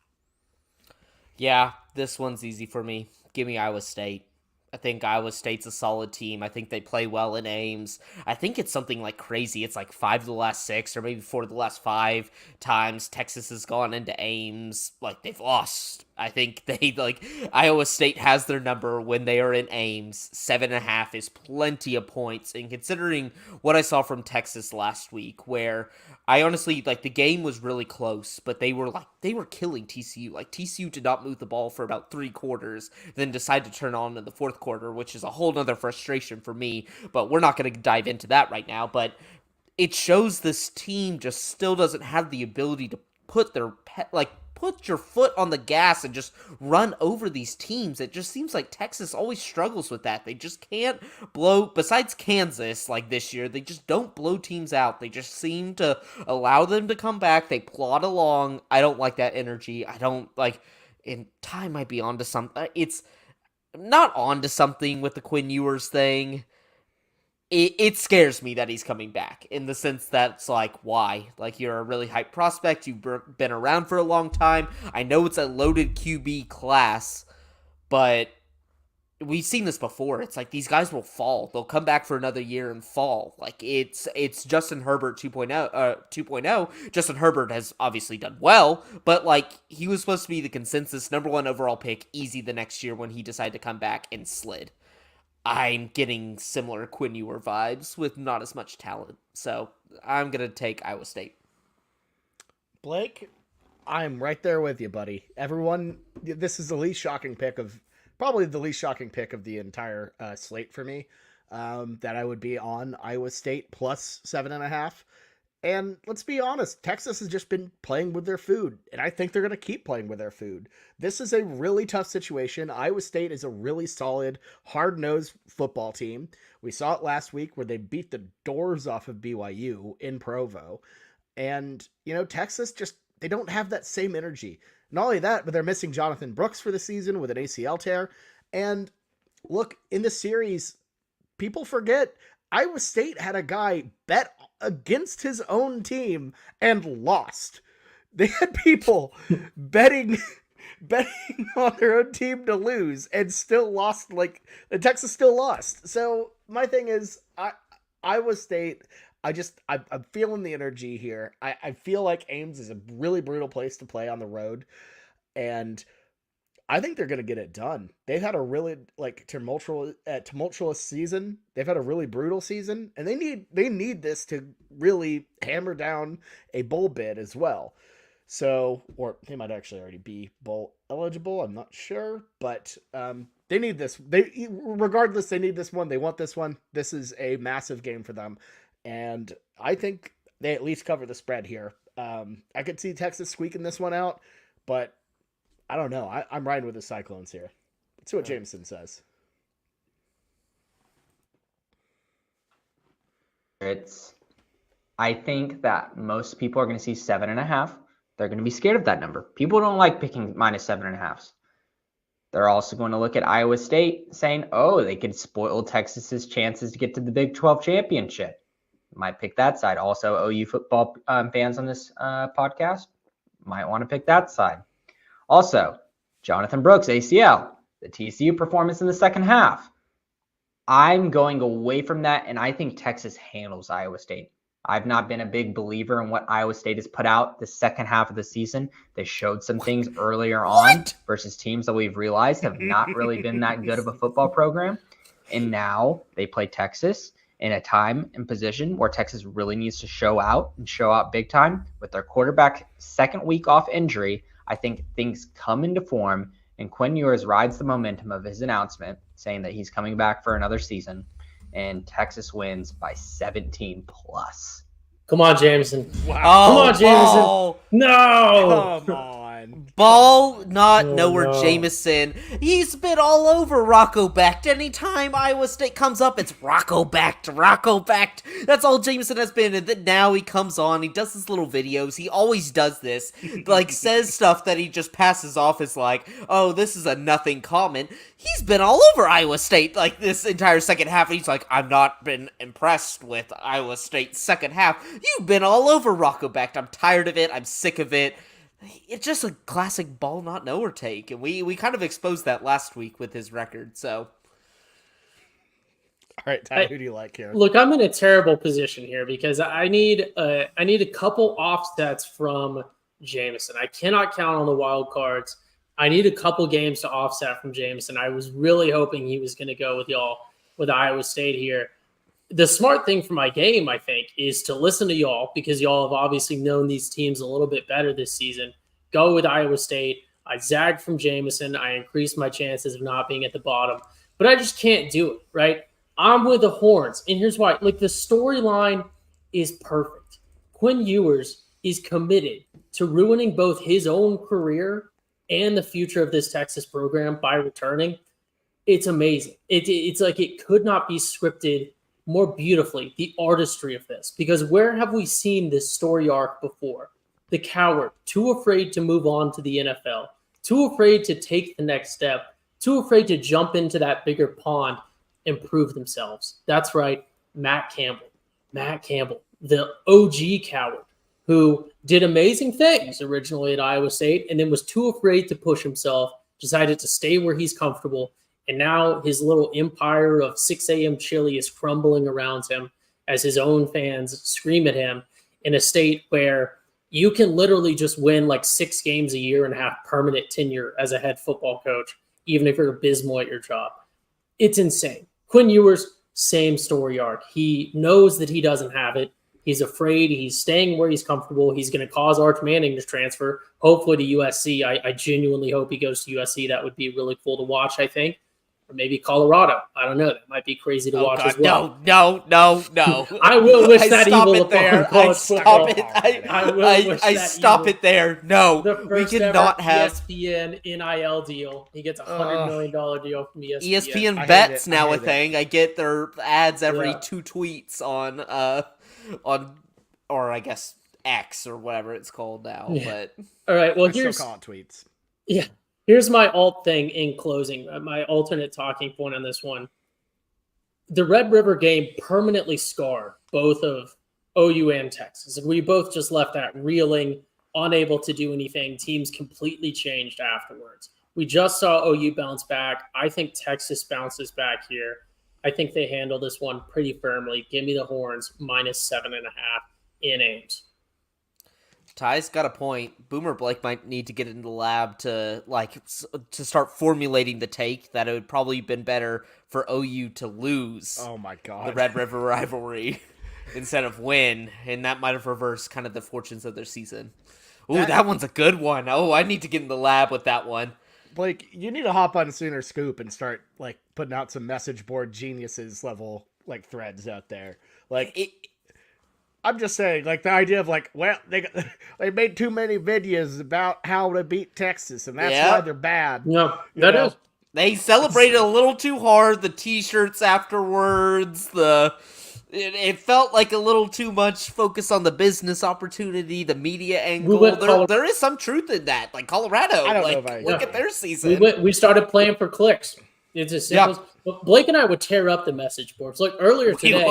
Yeah, this one's easy for me. Give me Iowa State. I think Iowa State's a solid team. I think they play well in Ames. I think it's something like crazy. It's like 5 of the last 6 or maybe 4 of the last 5 times Texas has gone into Ames. Like, they've lost. I think Iowa State has their number when they are in Ames. 7.5 is plenty of points. And considering what I saw from Texas last week, where I honestly, the game was really close, but they were killing TCU. Like, TCU did not move the ball for about 3 quarters, then decided to turn on in the 4th quarter, which is a whole nother frustration for me, but we're not going to dive into that right now. But it shows this team just still doesn't have the ability to put your foot on the gas and just run over these teams. It just seems like Texas always struggles with that. They just can't blow, besides Kansas, like this year, they just don't blow teams out. They just seem to allow them to come back. They plod along. I don't like that energy. I don't and Ty might be onto something. It's not onto something with the Quinn Ewers thing. It scares me that he's coming back in the sense that it's like, why? Like, you're a really hyped prospect. You've been around for a long time. I know it's a loaded QB class, but we've seen this before. It's like these guys will fall. They'll come back for another year and fall. Like, it's Justin Herbert 2.0. Justin Herbert has obviously done well, but he was supposed to be the consensus number 1 overall pick easy the next year when he decided to come back and slid. I'm getting similar Quinn Ewer vibes with not as much talent. So I'm going to take Iowa State. Blake, I'm right there with you, buddy. Everyone, this is the least shocking pick of the entire slate for me, that I would be on Iowa State plus 7.5. And let's be honest, Texas has just been playing with their food, and I think they're going to keep playing with their food. This is a really tough situation. Iowa State is a really solid, hard-nosed football team. We saw it last week where they beat the doors off of BYU in Provo. And, Texas they don't have that same energy. Not only that, but they're missing Jonathan Brooks for the season with an ACL tear. And look, in the series, people forget Iowa State had a guy bet against his own team and lost. They had people betting on their own team to lose and still lost. Texas still lost. So my thing is, Iowa State, I'm feeling the energy here. I feel like Ames is a really brutal place to play on the road, and I think they're going to get it done. They've had a really tumultuous season. They've had a really brutal season, and they need this to really hammer down a bowl bid as well. So, or they might actually already be bowl eligible. I'm not sure, but They need this. They regardless, they need this one. They want this one. This is a massive game for them, and I think they at least cover the spread here. I could see Texas squeaking this one out, but I don't know. I'm riding with the Cyclones here. Let's see what Jameson says. I think that most people are going to see 7.5. They're going to be scared of that number. People don't like picking minus 7.5s. They're also going to look at Iowa State saying, oh, they could spoil Texas's chances to get to the Big 12 championship. Might pick that side. Also, OU football fans on this podcast might want to pick that side. Also, Jonathan Brooks, ACL, the TCU performance in the second half. I'm going away from that, and I think Texas handles Iowa State. I've not been a big believer in what Iowa State has put out the second half of the season. They showed some things earlier on versus teams that we've realized have not really been that good of a football program. And now they play Texas in a time and position where Texas really needs to show out and show out big time. With their quarterback second week off injury, I think things come into form, and Quinn Ewers rides the momentum of his announcement saying that he's coming back for another season, and Texas wins by 17 plus. Come on, Jameson. Wow. Come on, Jameson. No. Come on. Ball not nowhere, Jameson. He's been all over Rocco backed. Anytime Iowa State comes up, it's Rocco backed, Rocco backed. That's all Jameson has been. And then now he comes on, he does his little videos. He always does this. Like, says stuff that he just passes off as like, oh, this is a nothing comment. He's been all over Iowa State like this entire second half. He's like, I've not been impressed with Iowa State's second half. You've been all over Rocco backed. I'm tired of it. I'm sick of it. It's just a classic ball not nowhere take, and we kind of exposed that last week with his record. So, all right, Ty, who do you like here? Look, I'm in a terrible position here because I need a couple offsets from Jameson. I cannot count on the wild cards. I need a couple games to offset from Jameson. I was really hoping he was going to go with y'all with Iowa State here. The smart thing for my game, I think, is to listen to y'all because y'all have obviously known these teams a little bit better this season. Go with Iowa State. I zagged from Jameson. I increased my chances of not being at the bottom, but I just can't do it, right? I'm with the Horns, and here's why. Like, the storyline is perfect. Quinn Ewers is committed to ruining both his own career and the future of this Texas program by returning. It's amazing. It's like it could not be scripted more beautifully, the artistry of this, because where have we seen this story arc before? The coward, too afraid to move on to the NFL, too afraid to take the next step, too afraid to jump into that bigger pond and prove themselves. That's right, Matt Campbell, the OG coward who did amazing things originally at Iowa State and then was too afraid to push himself, decided to stay where he's comfortable. And now his little empire of 6 a.m. chili is crumbling around him as his own fans scream at him in a state where you can literally just win like 6 games a year and have permanent tenure as a head football coach, even if you're abysmal at your job. It's insane. Quinn Ewers, same story arc. He knows that he doesn't have it. He's afraid. He's staying where he's comfortable. He's going to cause Arch Manning to transfer, hopefully to USC. I genuinely hope he goes to USC. That would be really cool to watch, I think. Or maybe Colorado. I don't know. That might be crazy to watch as well. No. I will wish that evil upon college football. I stop it there. No, we cannot have ESPN NIL deal. He gets a $100 million deal from ESPN. ESPN bets now a thing. I get their ads every 2 tweets on or I guess X or whatever it's called now. Yeah. But all right, well, here's still call it tweets. Yeah. Here's my alt thing in closing, my alternate talking point on this one. The Red River game permanently scarred both of OU and Texas. We both just left that reeling, unable to do anything. Teams completely changed afterwards. We just saw OU bounce back. I think Texas bounces back here. I think they handle this one pretty firmly. Give me the Horns -7.5 in Ames. Ty's got a point. Boomer Blake might need to get into the lab to start formulating the take that it would probably been better for OU to lose. Oh my God, the Red River rivalry instead of win, and that might have reversed kind of the fortunes of their season. Ooh, that one's a good one. Oh, I need to get in the lab with that one. Blake, you need to hop on Sooner Scoop and start like putting out some message board geniuses level like threads out there. Like, I'm just saying, like the idea of like, well, they made too many videos about how to beat Texas, and that's why they're bad. No, that is. They celebrated a little too hard. The T-shirts afterwards, it felt like a little too much focus on the business opportunity, the media angle. There is some truth in that. Like Colorado, I don't know if I look at their season. We started playing for clicks. It's as simple. Yeah. Blake and I would tear up the message boards. Like earlier today,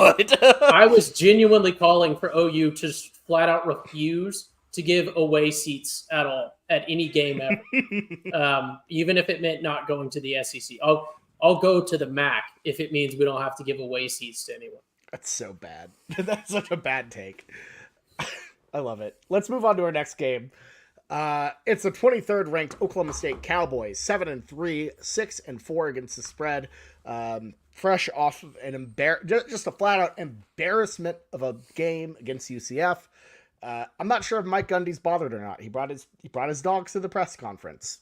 I was genuinely calling for OU to just flat out refuse to give away seats at all at any game ever, even if it meant not going to the SEC. I'll go to the MAC if it means we don't have to give away seats to anyone. That's so bad. That's such a bad take. I love it. Let's move on to our next game. It's the 23rd ranked Oklahoma State Cowboys, 7-3, 6-4 against the spread. Fresh off of an just a flat out embarrassment of a game against UCF. I'm not sure if Mike Gundy's bothered or not. He brought his dogs to the press conference.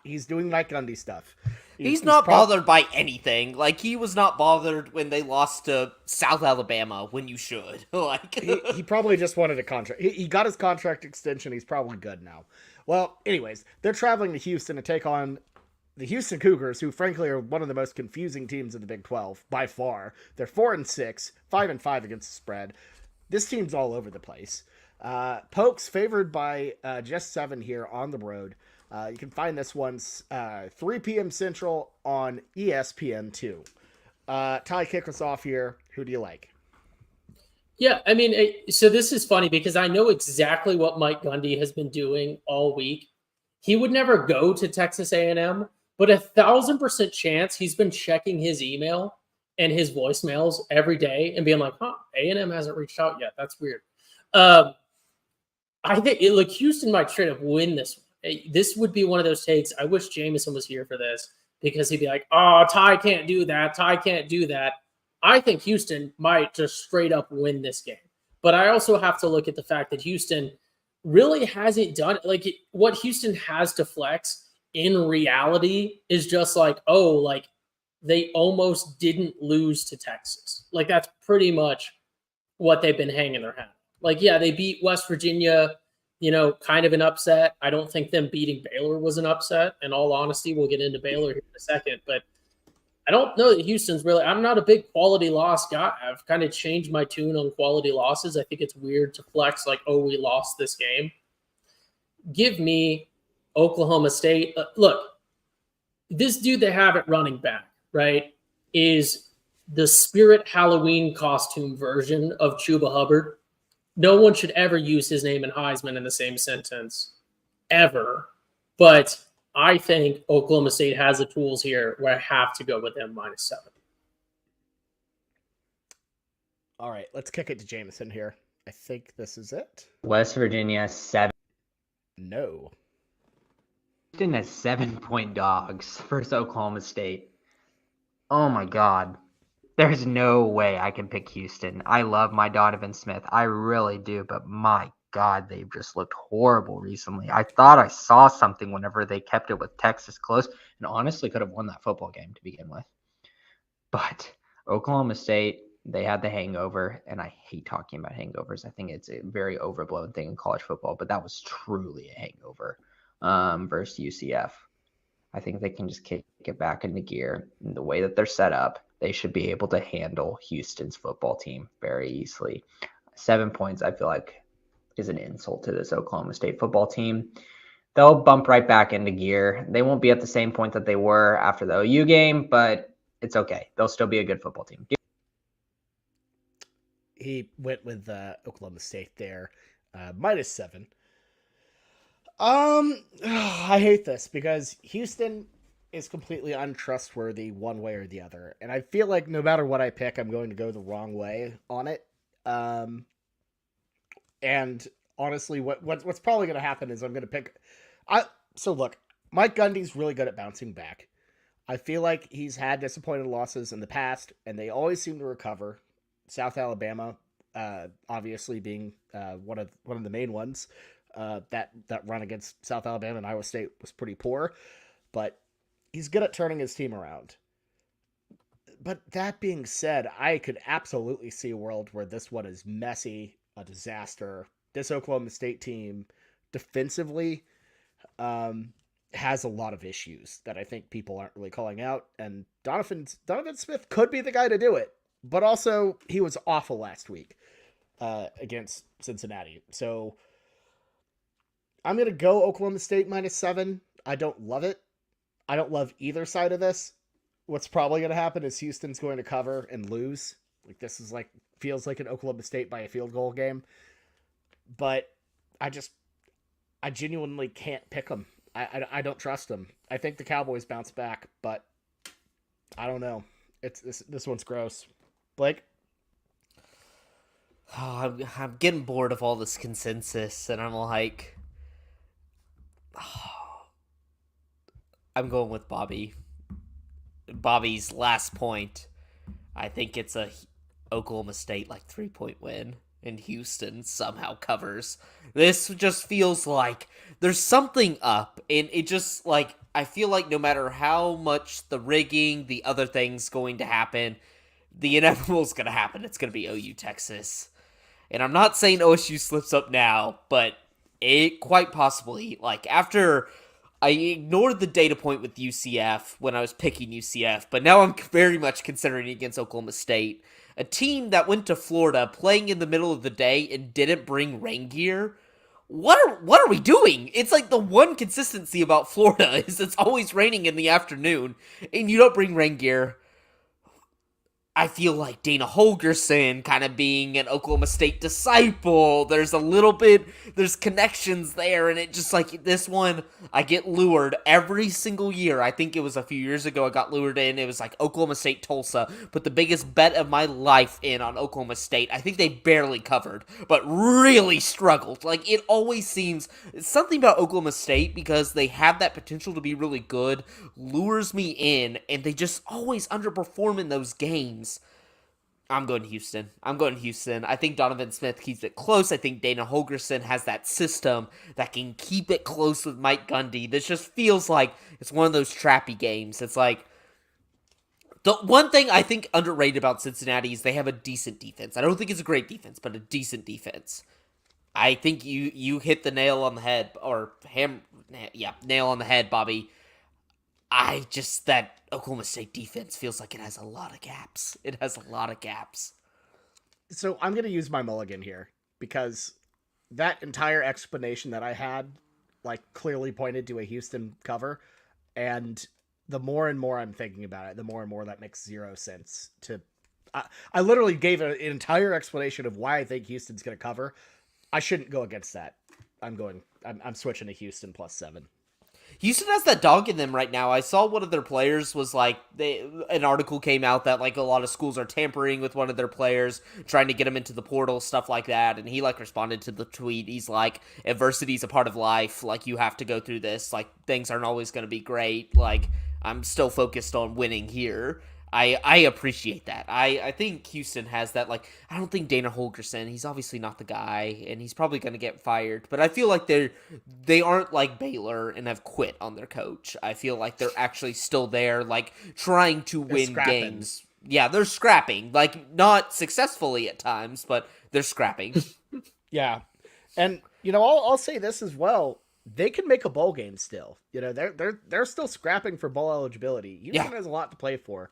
He's doing Mike Gundy stuff. He's not bothered by anything. Like, he was not bothered when they lost to South Alabama when you should. Like, he probably just wanted a contract. He got his contract extension. He's probably good now. Well, anyways, they're traveling to Houston to take on the Houston Cougars, who frankly are one of the most confusing teams in the Big 12 by far. They're 4-6, 5-5 against the spread. This team's all over the place. Pokes favored by just 7 here on the road. You can find this one 3 p.m. Central on ESPN2. Ty, kick us off here. Who do you like? Yeah, I mean, so this is funny because I know exactly what Mike Gundy has been doing all week. He would never go to Texas A&M, but 1,000% chance he's been checking his email and his voicemails every day and being like, A&M hasn't reached out yet. That's weird. I think Houston might straight up win this one. This would be one of those takes. I wish Jameson was here for this because he'd be like, oh, Ty can't do that. Ty can't do that. I think Houston might just straight up win this game. But I also have to look at the fact that Houston really hasn't done what Houston has to flex in reality is just like, they almost didn't lose to Texas. Like, that's pretty much what they've been hanging their hat. Like, yeah, they beat West Virginia, kind of an upset. I don't think them beating Baylor was an upset. In all honesty, we'll get into Baylor here in a second. But I don't know that Houston's really – I'm not a big quality loss guy. I've kind of changed my tune on quality losses. I think it's weird to flex like, we lost this game. Give me Oklahoma State. Look, this dude they have at running back, right, is the Spirit Halloween costume version of Chuba Hubbard. No one should ever use his name and Heisman in the same sentence, ever. But I think Oklahoma State has the tools here where I have to go with them -7. All right, let's kick it to Jameson here. I think this is it. West Virginia 7. No. Houston has 7-point dogs versus Oklahoma State. Oh my God. There's no way I can pick Houston. I love my Donovan Smith. I really do. But my God, they've just looked horrible recently. I thought I saw something whenever they kept it with Texas close and honestly could have won that football game to begin with. But Oklahoma State, they had the hangover, and I hate talking about hangovers. I think it's a very overblown thing in college football, but that was truly a hangover versus UCF. I think they can just kick it back into gear. And the way that they're set up, they should be able to handle Houston's football team very easily. 7 points, I feel like, is an insult to this Oklahoma State football team. They'll bump right back into gear. They won't be at the same point that they were after the OU game, but it's okay. They'll still be a good football team. He went with Oklahoma State there, -7. I hate this because Houston is completely untrustworthy one way or the other. And I feel like no matter what I pick, I'm going to go the wrong way on it. And honestly, what's probably going to happen is I'm going to pick... So look, Mike Gundy's really good at bouncing back. I feel like he's had disappointing losses in the past, and they always seem to recover. South Alabama, obviously being one of the main ones. That run against South Alabama and Iowa State was pretty poor. But He's good at turning his team around. But that being said, I could absolutely see a world where this one is messy, a disaster. This Oklahoma State team defensively has a lot of issues that I think people aren't really calling out. And Donovan Smith could be the guy to do it. But also, he was awful last week against Cincinnati. So I'm going to go Oklahoma State -7. I don't love it. I don't love either side of this. What's probably going to happen is Houston's going to cover and lose. Like, this is feels like an Oklahoma State by a field goal game. But I genuinely can't pick them. I don't trust them. I think the Cowboys bounce back, but I don't know. This one's gross. Blake? Oh, I'm getting bored of all this consensus, and I'm like, I'm going with Bobby. Bobby's last point. I think it's a Oklahoma State 3-point win, and Houston somehow covers. This just feels like there's something up, and it just I feel like no matter how much the rigging, the other things going to happen, the inevitable is going to happen. It's going to be OU Texas. And I'm not saying OSU slips up now, but it quite possibly, after I ignored the data point with UCF when I was picking UCF, but now I'm very much considering it against Oklahoma State. A team that went to Florida playing in the middle of the day and didn't bring rain gear. What are we doing? It's the one consistency about Florida is it's always raining in the afternoon, and you don't bring rain gear. I feel like Dana Holgorsen kind of being an Oklahoma State disciple. There's connections there, and it just this one, I get lured every single year. I think it was a few years ago I got lured in. It was Oklahoma State Tulsa, put the biggest bet of my life in on Oklahoma State. I think they barely covered, but really struggled. It always seems, something about Oklahoma State, because they have that potential to be really good, lures me in, and they just always underperform in those games. I'm going Houston. I think Donovan Smith keeps it close. I think Dana Holgorsen has that system that can keep it close with Mike Gundy. This just feels like it's one of those trappy games. It's the one thing I think underrated about Cincinnati is they have a decent defense. I don't think it's a great defense, but a decent defense. I think you hit the nail on the head, nail on the head, Bobby. That Oklahoma State defense feels like it has a lot of gaps. So I'm going to use my mulligan here because that entire explanation that I had clearly pointed to a Houston cover. And the more and more I'm thinking about it, the more and more that makes zero sense. I literally gave an entire explanation of why I think Houston's going to cover. I shouldn't go against that. I'm switching to Houston +7. Houston has that dog in them right now. I saw one of their players was an article came out that a lot of schools are tampering with one of their players, trying to get him into the portal, stuff like that. And he responded to the tweet. He's adversity is a part of life. You have to go through this. Things aren't always going to be great. I'm still focused on winning here. I appreciate that. I think Houston has that. I don't think Dana Holgorsen, he's obviously not the guy, and he's probably going to get fired. But I feel like they aren't like Baylor and have quit on their coach. I feel like they're actually still there, trying to win games. Yeah, they're scrapping. Not successfully at times, but they're scrapping. Yeah. And, I'll say this as well. They can make a bowl game still. They're still scrapping for bowl eligibility. Houston has a lot to play for.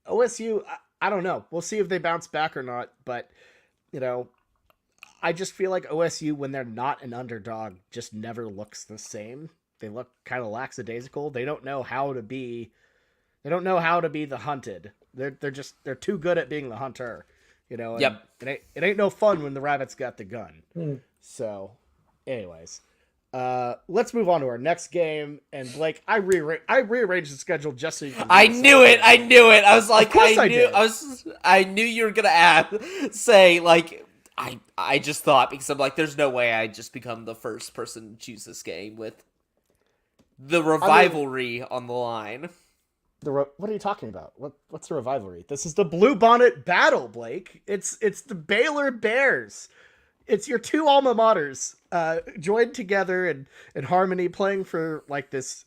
OSU, I don't know. We'll see if they bounce back or not. But, I just feel like OSU, when they're not an underdog, just never looks the same. They look kind of lackadaisical. They don't know how to be the hunted. They're too good at being the hunter. Yep. It ain't no fun when the rabbit's got the gun. So, anyways. Let's move on to our next game. And Blake, I rearranged the schedule just so you can. I knew it. I was like, I knew you were gonna say I just thought, because I'm there's no way I just become the first person to choose this game with the rivalry on the line. What are you talking about? What's the rivalry? This is the Blue Bonnet Battle, Blake. It's the Baylor Bears. It's your two alma maters joined together in harmony, playing for this,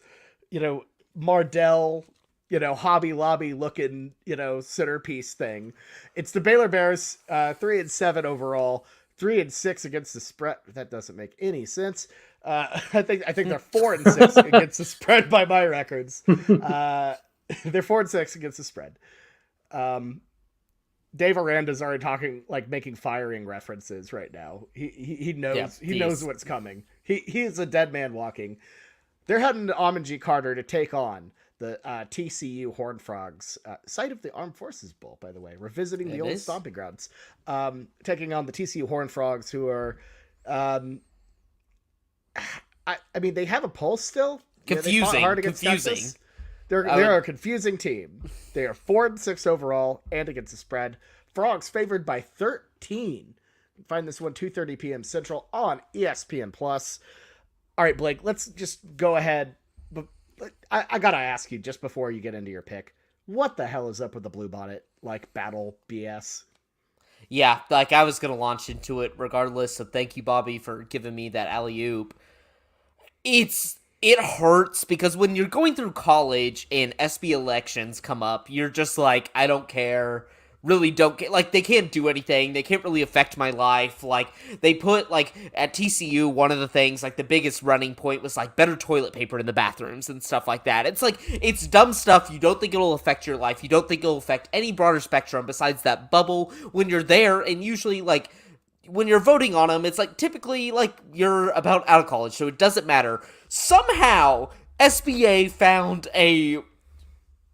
Mardell, Hobby Lobby looking, centerpiece thing. It's the Baylor Bears, 3-7 overall, 3-6 against the spread. That doesn't make any sense. I think they're 4-6 against the spread by my records. They're 4-6 against the spread. Dave Aranda's already talking, like making firing references right now. He knows knows what's coming. He is a dead man walking. They're heading to Amon Carter to take on the TCU Horned Frogs, site of the Armed Forces Bowl, by the way, revisiting the old stomping grounds. Taking on the TCU Horned Frogs, who are, they have a pulse still. Confusing. They fought hard against Texas. They're a confusing team. They are 4-6 overall and against the spread. Frogs favored by 13. Find this one 2:30 p.m. Central on ESPN Plus. All right, Blake, let's just go ahead. But I gotta ask you just before you get into your pick, what the hell is up with the Bluebonnet battle BS? Yeah, I was gonna launch into it regardless. So thank you, Bobby, for giving me that alley-oop. It hurts because when you're going through college and SB elections come up, you're just like, I don't care. Really don't care. They can't do anything. They can't really affect my life. They put, at TCU, one of the things, the biggest running point was, better toilet paper in the bathrooms and stuff like that. It's dumb stuff. You don't think it'll affect your life. You don't think it'll affect any broader spectrum besides that bubble when you're there. And usually, when you're voting on them, it's typically you're about out of college, so it doesn't matter. Somehow, SBA found a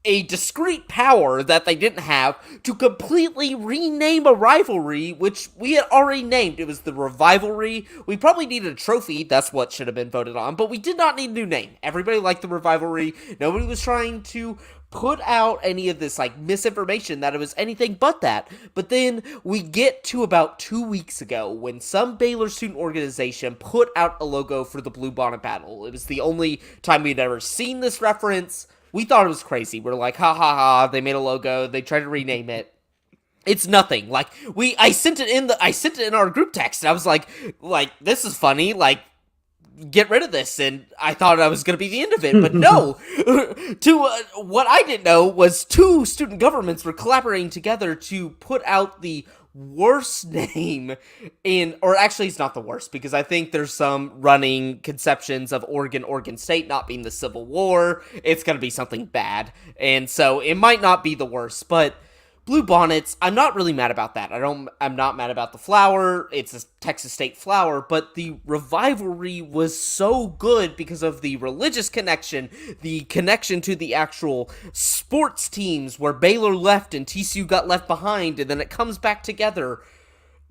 discrete power that they didn't have to completely rename a rivalry, which we had already named. It was the Revivalry. We probably needed a trophy. That's what should have been voted on, but we did not need a new name. Everybody liked the Revivalry. Nobody was trying to put out any of this misinformation that it was anything but that. But then we get to about 2 weeks ago when some Baylor student organization put out a logo for the Bluebonnet Battle. It was the only time we'd ever seen this reference. We thought it was crazy. We're like, ha ha ha, they made a logo, they tried to rename it. It's nothing. I sent it in our group text, and I was like, this is funny, get rid of this, and I thought I was going to be the end of it, but no. What I didn't know was two student governments were collaborating together to put out the worst name or actually it's not the worst, because I think there's some running conceptions of Oregon State not being the Civil War. It's going to be something bad, and so it might not be the worst, but Bluebonnets, I'm not really mad about that. I'm not mad about the flower. It's a Texas State flower, but the Revivalry was so good because of the religious connection, the connection to the actual sports teams where Baylor left and TCU got left behind, and then it comes back together.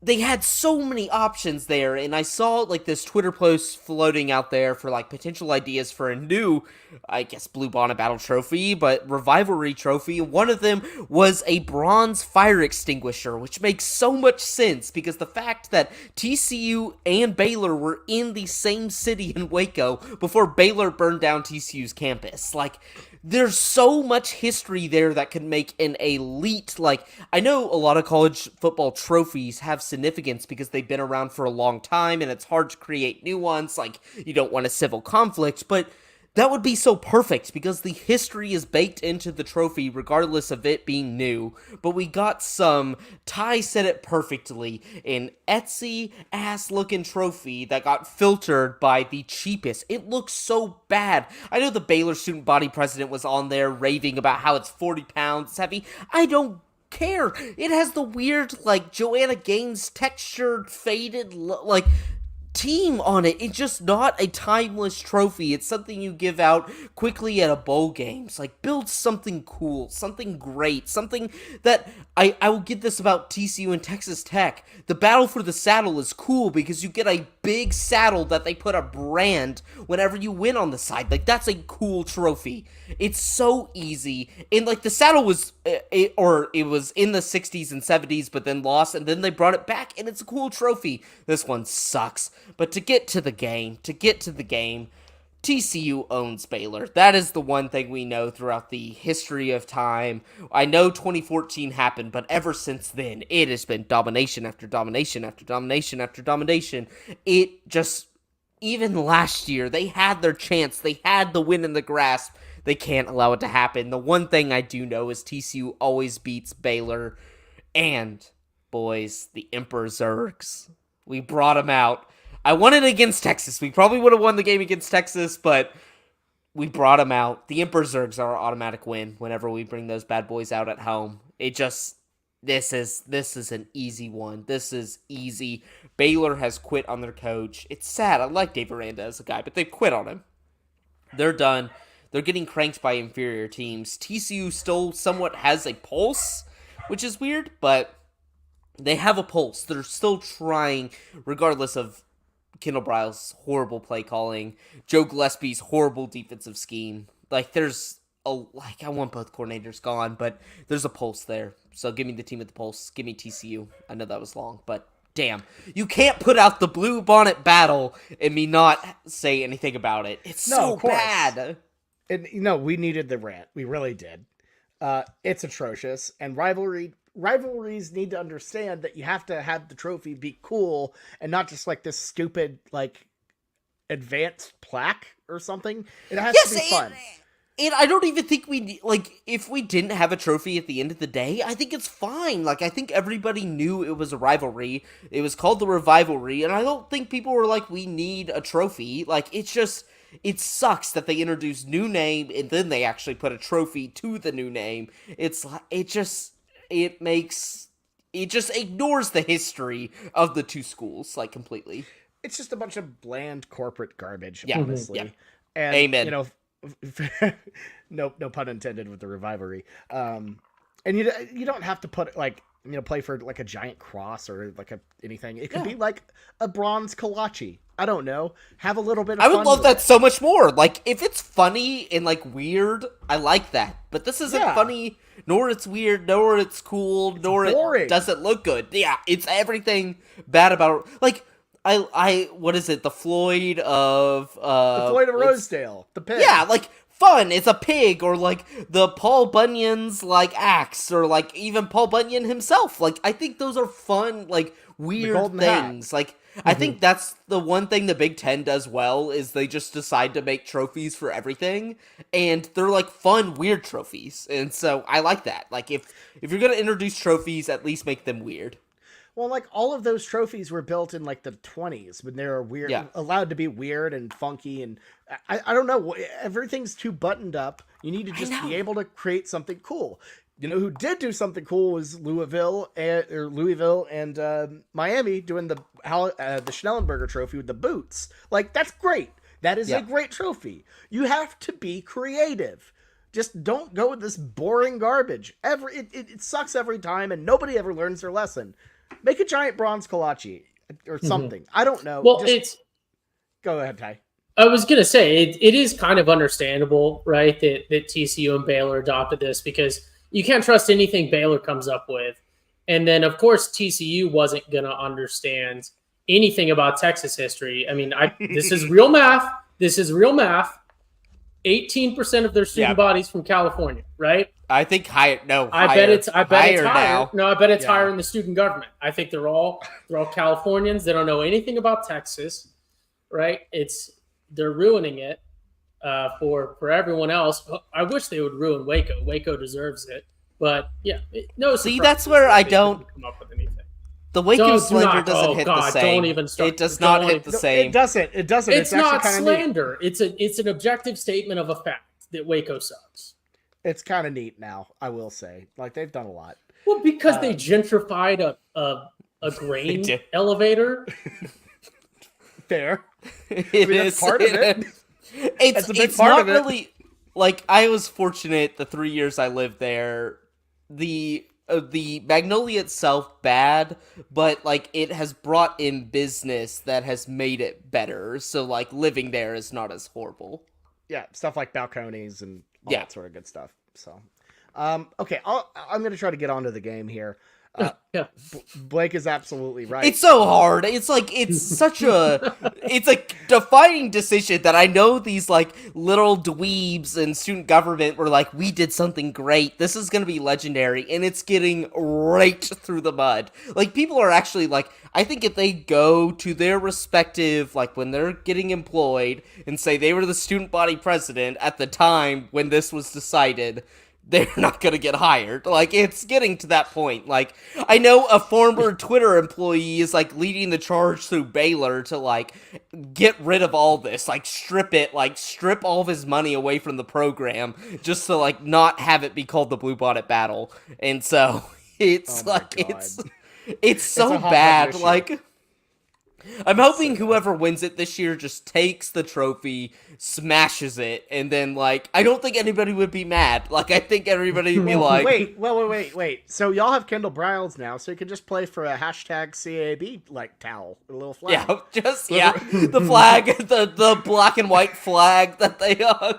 They had so many options there, and I saw this Twitter post floating out there for potential ideas for a new, I guess, Bluebonnet Battle trophy, but Revivalry trophy. One of them was a bronze fire extinguisher, which makes so much sense because the fact that TCU and Baylor were in the same city in Waco before Baylor burned down TCU's campus. There's so much history there that could make an elite, I know a lot of college football trophies have significance because they've been around for a long time and it's hard to create new ones, you don't want a civil conflict, but that would be so perfect because the history is baked into the trophy regardless of it being new. But we got some, Ty said it perfectly, an Etsy-ass looking trophy that got filtered by the cheapest. It looks so bad. I know the Baylor student body president was on there raving about how it's 40 pounds heavy. I don't care. It has the weird, Joanna Gaines textured, faded, team on it. It's just not a timeless trophy. It's something you give out quickly at a bowl games. Build something cool, something great, something that I will get this about TCU and Texas Tech. The battle for the saddle is cool because you get a big saddle that they put a brand whenever you win on the side. That's a cool trophy. It's so easy. And the saddle was it was in the 60s and 70s but then lost, and then they brought it back, and it's a cool trophy. This one sucks. But to get to the game, TCU owns Baylor. That is the one thing we know throughout the history of time. I know 2014 happened, but ever since then, it has been domination after domination after domination after domination. It just even last year, they had their chance. They had the win in the grasp. They can't allow it to happen. The one thing I do know is TCU always beats Baylor. And, boys, the Emperor Zergs. We brought them out. I won it against Texas. We probably would have won the game against Texas, but we brought them out. The Emperor Zergs are our automatic win whenever we bring those bad boys out at home. This is an easy one. This is easy. Baylor has quit on their coach. It's sad. I like Dave Aranda as a guy, but they've quit on him. They're done. They're getting cranked by inferior teams. TCU still somewhat has a pulse, which is weird, but they have a pulse. They're still trying, regardless of Kendall Briles' horrible play calling, Joe Gillespie's horrible defensive scheme. I want both coordinators gone, but there's a pulse there. So give me the team with the pulse. Give me TCU. I know that was long, but damn. You can't put out the blue bonnet battle and me not say anything about it. It's so bad. And, we needed the rant. We really did. It's atrocious. And rivalries need to understand that you have to have the trophy be cool and not just like this stupid, like, advanced plaque or something. It has to be fun. And I don't even think if we didn't have a trophy at the end of the day, I think it's fine. Like, I think everybody knew it was a rivalry. It was called the Revivalry, and I don't think people were like, we need a trophy. Like, it sucks that they introduced new name and then they actually put a trophy to the new name. It just ignores the history of the two schools, like, completely. It's just a bunch of bland corporate garbage, yeah. honestly. Yeah. And, Amen. No pun intended with the Revivalry. And you don't have to put play for like a giant cross or like anything. It could be like a bronze kolache. I don't know. Have a little bit of fun. I would love that it. so much more. Like, if it's funny and like weird, I like that. But this isn't funny, nor it's weird, nor it's cool, nor it doesn't look good. Yeah, it's everything bad about it. Like, what is it? The Floyd of Rosedale, the pig. Yeah, like fun. It's a pig, or like the Paul Bunyan's like axe, or like even Paul Bunyan himself. Like, I think those are fun, like weird things. Like, I think that's the one thing the Big Ten does well is they just decide to make trophies for everything, and they're like fun, weird trophies. And so I like that. Like, if you're gonna introduce trophies, at least make them weird. Well, like, all of those trophies were built in, like, the 20s when they were weird, allowed to be weird and funky, and I don't know, everything's too buttoned up. You need to just be able to create something cool. You know who did do something cool was Louisville and Miami doing the Schnellenberger trophy with the boots. Like, that's great. That is a great trophy. You have to be creative. Just don't go with this boring garbage. It sucks every time, and nobody ever learns their lesson. Make a giant bronze kolache or something. I don't know. Well, go ahead, Ty. I was going to say, it is kind of understandable, right, that TCU and Baylor adopted this, because you can't trust anything Baylor comes up with. And then, of course, TCU wasn't going to understand anything about Texas history. I mean, this is real math. 18% of their student bodies from California, right? I think higher. No, I bet it's higher now. No, I bet it's higher in the student government. I think they're all Californians. They don't know anything about Texas, right? They're ruining it for everyone else. I wish they would ruin Waco. Waco deserves it, but See, that's where I don't come up with anything. The Waco slander doesn't hit the same. Don't even start. It does not hit the same. It doesn't. It's not slander. It's an objective statement of a fact that Waco sucks. It's kind of neat now, I will say. Like, they've done a lot. Well, because they gentrified a grain elevator. Fair. That's part of it. It's not really like, I was fortunate the 3 years I lived there. The Magnolia itself bad, but like it has brought in business that has made it better. So like living there is not as horrible. Yeah, stuff like balconies and all that sort of good stuff. So, okay, I'm going to try to get onto the game here. Yeah. Blake is absolutely right. It's so hard. It's like it's a defining decision that I know these like little dweebs in student government were like, we did something great. This is gonna be legendary, and it's getting raked through the mud. Like people are actually like, I think if they go to their respective like when they're getting employed and say they were the student body president at the time when this was decided, they're not going to get hired. Like, it's getting to that point. Like, I know a former Twitter employee is, like, leading the charge through Baylor to, like, get rid of all this. Like, strip all of his money away from the program just to, like, not have it be called the Bluebonnet Battle. And so, it's, it's so bad. Like, I'm hoping whoever wins it this year just takes the trophy, smashes it, and then, like, I don't think anybody would be mad. Like, I think everybody would be like... Wait. So y'all have Kendall Briles now, so you can just play for a hashtag CAB, like, towel, a little flag. Yeah, the flag, the black and white flag that they hung.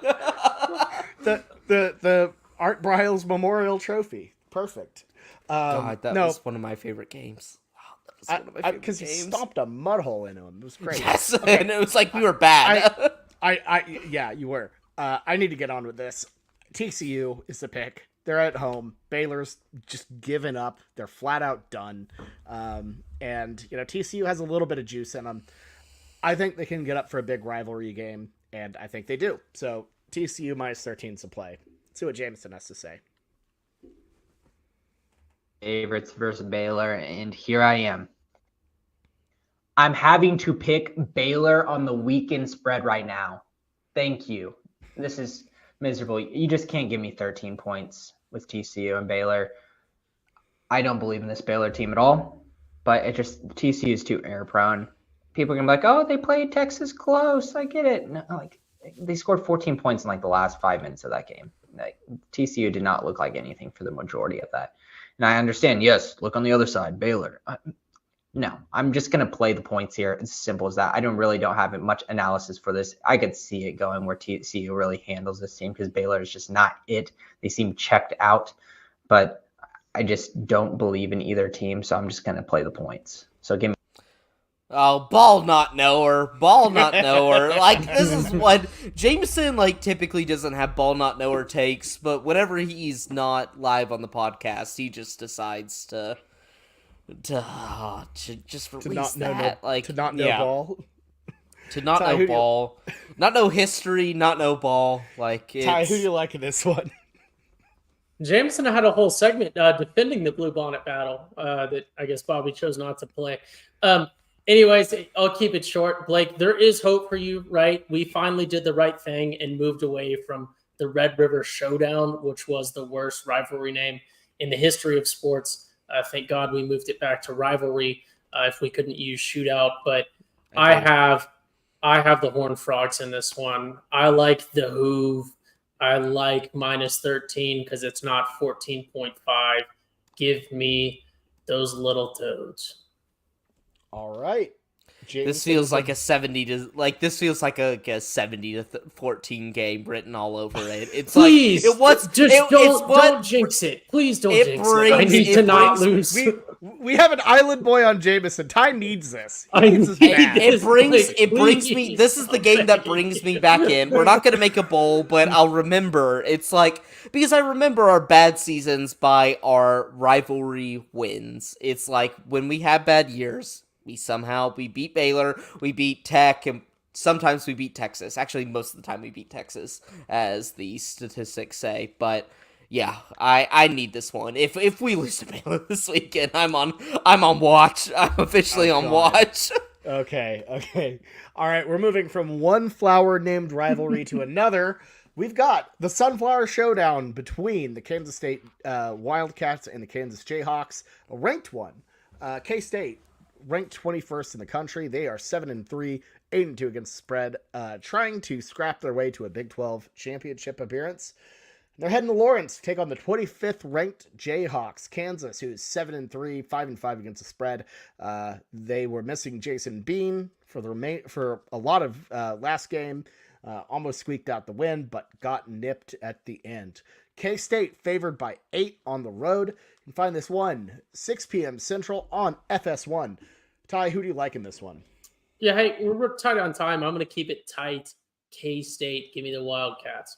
the Art Briles Memorial Trophy. Perfect. God, that was one of my favorite games. Because he stomped a mud hole in him. It was great. Yes, okay. And it was like we were bad. Yeah, you were. I need to get on with this. TCU is the pick. They're at home. Baylor's just given up. They're flat out done. And TCU has a little bit of juice in them. I think they can get up for a big rivalry game, and I think they do. So TCU minus 13 to play. Let's see what Jameson has to say. Favorites versus Baylor, and here I am. I'm having to pick Baylor on the weekend spread right now. Thank you. This is miserable. You just can't give me 13 points with TCU and Baylor. I don't believe in this Baylor team at all, but TCU is too error prone. People are gonna be like, oh, they played Texas close. I get it. No, like they scored 14 points in like the last 5 minutes of that game. Like TCU did not look like anything for the majority of that. And I understand, yes, look on the other side, Baylor. No, I'm just going to play the points here. It's as simple as that. I don't have much analysis for this. I could see it going where TCU really handles this team because Baylor is just not it. They seem checked out, but I just don't believe in either team, so I'm just going to play the points. So give me. Oh, ball not knower. Like, this is what Jameson, like, typically doesn't have ball not knower takes, but whenever he's not live on the podcast, he just decides to just release that. Like, to not know ball. To not know ball. Not know history, not know ball. Like, it's... Ty, who do you like in this one? Jameson had a whole segment defending the Bluebonnet Battle that I guess Bobby chose not to play. Anyways, I'll keep it short. Blake, there is hope for you, right? We finally did the right thing and moved away from the Red River Showdown, which was the worst rivalry name in the history of sports. Thank God we moved it back to rivalry if we couldn't use shootout. But I have the Horned Frogs in this one. I like the Hoove. I like minus 13 because it's not 14.5. Give me those little toads. All right. This feels like a 70 to 70 to 14 game written all over it. It's please, like don't jinx it. Please don't jinx it. I need to not lose. We have an island boy on Jameson. Ty needs this. It brings me. This is the game that brings me back in. We're not going to make a bowl, but I'll remember. It's like because I remember our bad seasons by our rivalry wins. It's like when we have bad years. We beat Baylor, we beat Tech, and sometimes we beat Texas. Actually, most of the time we beat Texas, as the statistics say. But yeah, I need this one. If we lose to Baylor this weekend, I'm on watch. I'm officially on watch. Okay. All right, we're moving from one flower named rivalry to another. We've got the Sunflower Showdown between the Kansas State Wildcats and the Kansas Jayhawks, a ranked one. K-State ranked 21st in the country. They are 7-3, 8-2 against the spread, trying to scrap their way to a Big 12 championship appearance. They're heading to Lawrence to take on the 25th ranked Jayhawks, Kansas, who is 7-3, 5-5 against the spread. They were missing Jason Bean for a lot of last game. Almost squeaked out the win, but got nipped at the end. K-State favored by 8 on the road. You can find this one 6 p.m. Central on FS1. Ty, who do you like in this one? Yeah, hey, we're tight on time. I'm going to keep it tight. K-State, give me the Wildcats.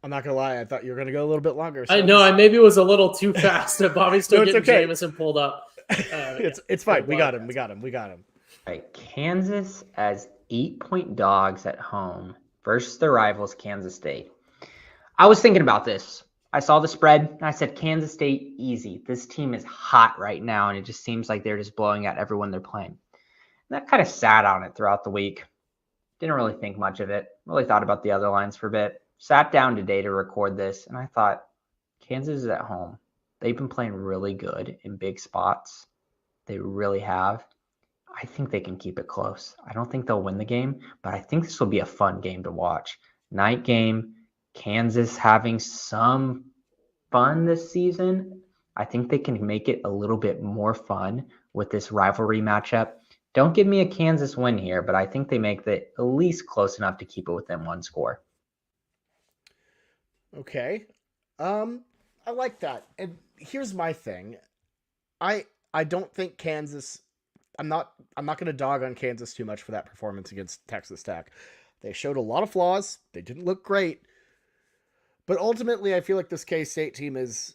I'm not going to lie. I thought you were going to go a little bit longer. So I know. I maybe was a little too fast. Bobby's still getting okay. Jameson pulled up. It's fine. We got him. All right, Kansas as 8-point dogs at home versus their rivals, Kansas State. I was thinking about this. I saw the spread, and I said, Kansas State, easy. This team is hot right now, and it just seems like they're just blowing out everyone they're playing. And I kind of sat on it throughout the week. Didn't really think much of it. Really thought about the other lines for a bit. Sat down today to record this, and I thought, Kansas is at home. They've been playing really good in big spots. They really have. I think they can keep it close. I don't think they'll win the game, but I think this will be a fun game to watch. Night game, Kansas having some fun this season. I think they can make it a little bit more fun with this rivalry matchup. Don't give me a Kansas win here, but I think they make it at least close enough to keep it within one score. Okay. I like that. And here's my thing. I don't think Kansas, I'm not going to dog on Kansas too much for that performance against Texas Tech. They showed a lot of flaws. They didn't look great. But ultimately, I feel like this K-State team is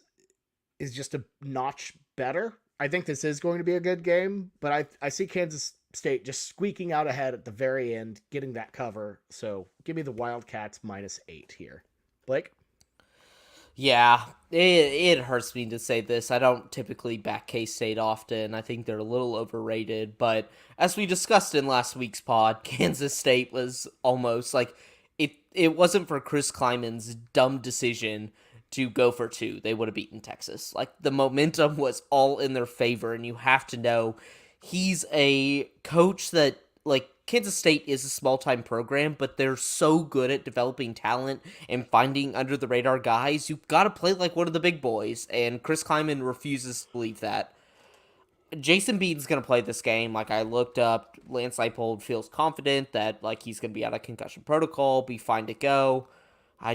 just a notch better. I think this is going to be a good game, but I see Kansas State just squeaking out ahead at the very end, getting that cover. So give me the Wildcats -8 here. Blake? Yeah, it hurts me to say this. I don't typically back K-State often. I think they're a little overrated. But as we discussed in last week's pod, Kansas State was almost like it wasn't for Chris Kleiman's dumb decision to go for 2. They would have beaten Texas. Like, the momentum was all in their favor, and you have to know he's a coach that, like, Kansas State is a small-time program, but they're so good at developing talent and finding under-the-radar guys. You've got to play like one of the big boys, and Chris Kleiman refuses to believe that. Jason Bean's going to play this game. Like, I looked up, Lance Leipold feels confident that, like, he's going to be out of concussion protocol, be fine to go. I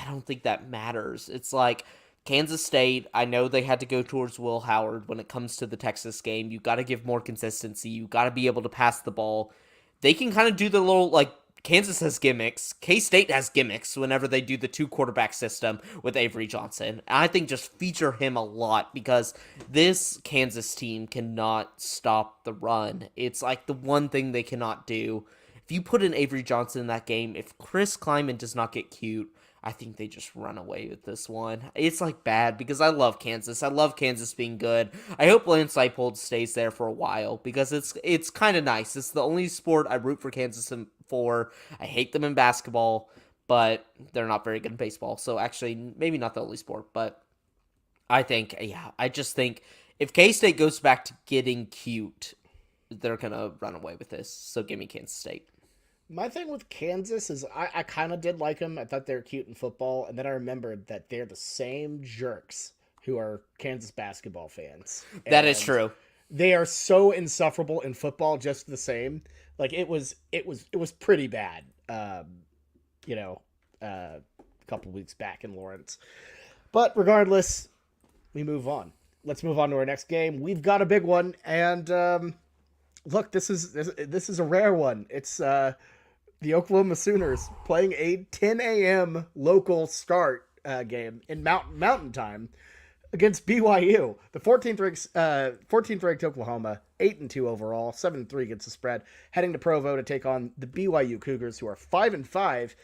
don't think that matters. It's like, Kansas State, I know they had to go towards Will Howard when it comes to the Texas game. You got to give more consistency. You got to be able to pass the ball. They can kind of do the little, like, Kansas has gimmicks. K-State has gimmicks whenever they do the 2-quarterback system with Avery Johnson. I think just feature him a lot because this Kansas team cannot stop the run. It's like the one thing they cannot do. If you put in Avery Johnson in that game, if Chris Kleiman does not get cute, I think they just run away with this one. It's like bad because I love Kansas. I love Kansas being good. I hope Lance Leipold stays there for a while because it's kind of nice. It's the only sport I root for Kansas for. I hate them in basketball, but they're not very good in baseball. So actually, maybe not the only sport, but I just think if K-State goes back to getting cute, they're going to run away with this. So give me Kansas State. My thing with Kansas is I kind of did like them. I thought they were cute in football. And then I remembered that they're the same jerks who are Kansas basketball fans. That is true. They are so insufferable in football, just the same. Like it was pretty bad, a couple weeks back in Lawrence. But regardless, we move on. Let's move on to our next game. We've got a big one. And look, this is a rare one. It's the Oklahoma Sooners playing a 10 a.m. local start game in Mountain Time against BYU. The 14th ranked Oklahoma, 8-2 overall, 7-3 against the spread, heading to Provo to take on the BYU Cougars, who are 5-5,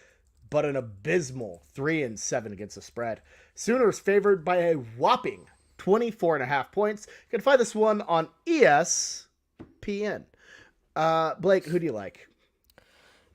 but an abysmal 3-7 against the spread. Sooners favored by a whopping 24.5 points. You can find this one on ESPN. Blake, who do you like?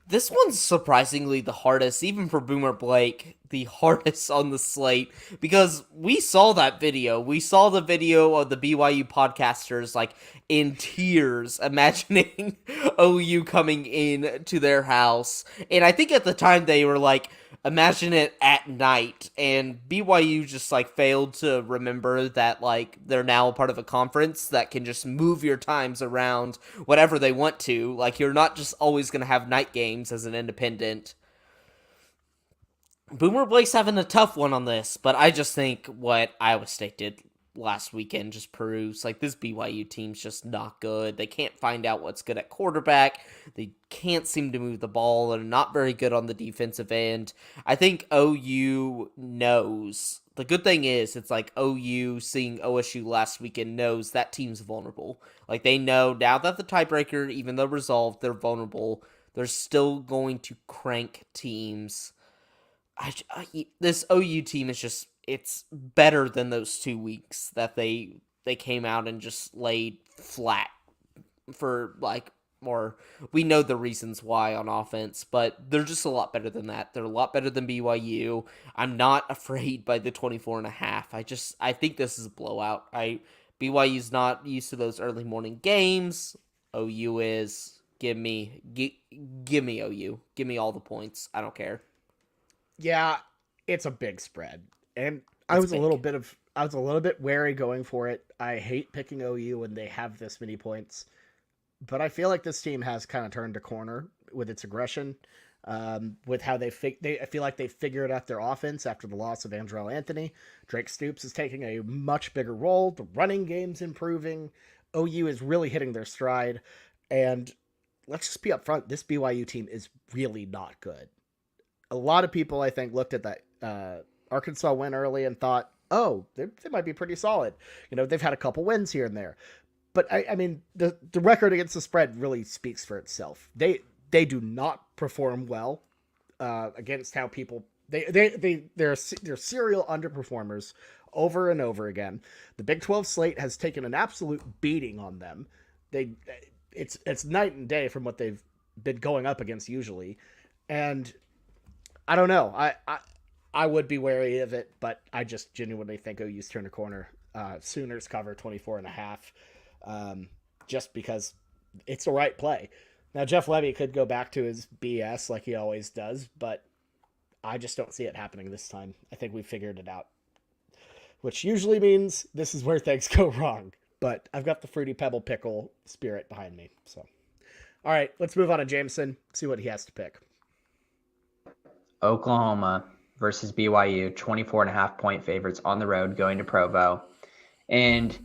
This one's surprisingly the hardest, even for Boomer Blake, the hardest on the slate, because we saw that video. We saw the video of the BYU podcasters, like, in tears, imagining OU coming in to their house. And I think at the time they were like, imagine it at night, and BYU just like failed to remember that like they're now a part of a conference that can just move your times around whatever they want to. Like you're not just always going to have night games as an independent. Boomer Blake's having a tough one on this, but I just think what Iowa State did last weekend just proves like this BYU team's just not good. They can't find out what's good at quarterback. They can't seem to move the ball. They're not very good on the defensive end. I think OU knows. The good thing is it's like OU seeing OSU last weekend knows that team's vulnerable. Like they know now that the tiebreaker, even though resolved, they're vulnerable. They're still going to crank teams. This OU team is just, it's better than those 2 weeks that they came out and just laid flat for like more. We know the reasons why on offense, but they're just a lot better than that. They're a lot better than BYU. I'm not afraid by the 24.5. I think this is a blowout. BYU's not used to those early morning games. OU is. Give me OU. Give me all the points. I don't care. Yeah, it's a big spread, and I was a little bit wary going for it. I hate picking OU when they have this many points, but I feel like this team has kind of turned a corner with its aggression, with how I feel like they figured out their offense after the loss of Andrell Anthony. Drake Stoops is taking a much bigger role. The running game's improving. OU is really hitting their stride, and let's just be upfront. This BYU team is really not good. A lot of people, I think, looked at that Arkansas win early and thought, oh, they might be pretty solid. You know, they've had a couple wins here and there. But, I mean, the record against the spread really speaks for itself. They do not perform well against how people... They're serial underperformers over and over again. The Big 12 slate has taken an absolute beating on them. It's night and day from what they've been going up against usually. And... I don't know. I would be wary of it, but I just genuinely think OU's turned a corner. Sooners cover 24.5, just because it's the right play. Now, Jeff Levy could go back to his BS like he always does, but I just don't see it happening this time. I think we figured it out, which usually means this is where things go wrong. But I've got the Fruity Pebble Pickle spirit behind me. So, all right, let's move on to Jameson, see what he has to pick. Oklahoma versus BYU, 24.5 point favorites on the road going to Provo. And,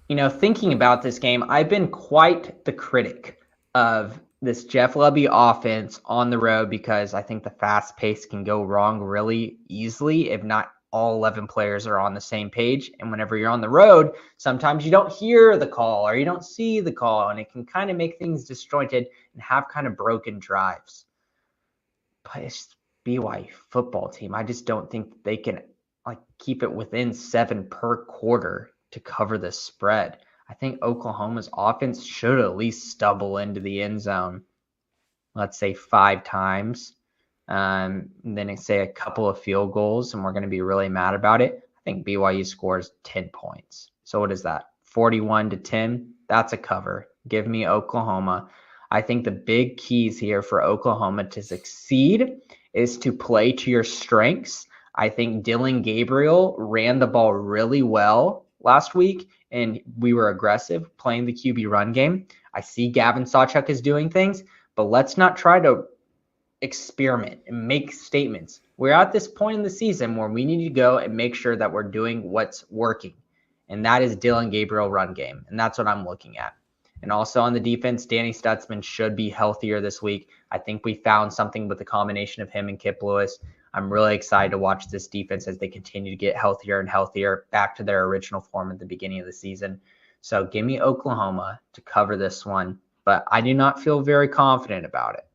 you know, thinking about this game, I've been quite the critic of this Jeff Lebby offense on the road because I think the fast pace can go wrong really easily if not all 11 players are on the same page. And whenever you're on the road, sometimes you don't hear the call or you don't see the call, and it can kind of make things disjointed and have kind of broken drives. But it's BYU football team. I just don't think they can keep it within 7 per quarter to cover the spread. I think Oklahoma's offense should at least stumble into the end zone, let's say 5 times. Then say a couple of field goals, and we're going to be really mad about it. I think BYU scores 10 points. So what is that? 41-10. That's a cover. Give me Oklahoma. I think the big keys here for Oklahoma to succeed is to play to your strengths. I think Dylan Gabriel ran the ball really well last week, and we were aggressive playing the QB run game. I see Gavin Sawchuk is doing things, but let's not try to experiment and make statements. We're at this point in the season where we need to go and make sure that we're doing what's working, and that is Dylan Gabriel run game, and that's what I'm looking at. And also on the defense, Danny Stutzman should be healthier this week. I think we found something with the combination of him and Kip Lewis. I'm really excited to watch this defense as they continue to get healthier and healthier, back to their original form at the beginning of the season. So give me Oklahoma to cover this one, but I do not feel very confident about it.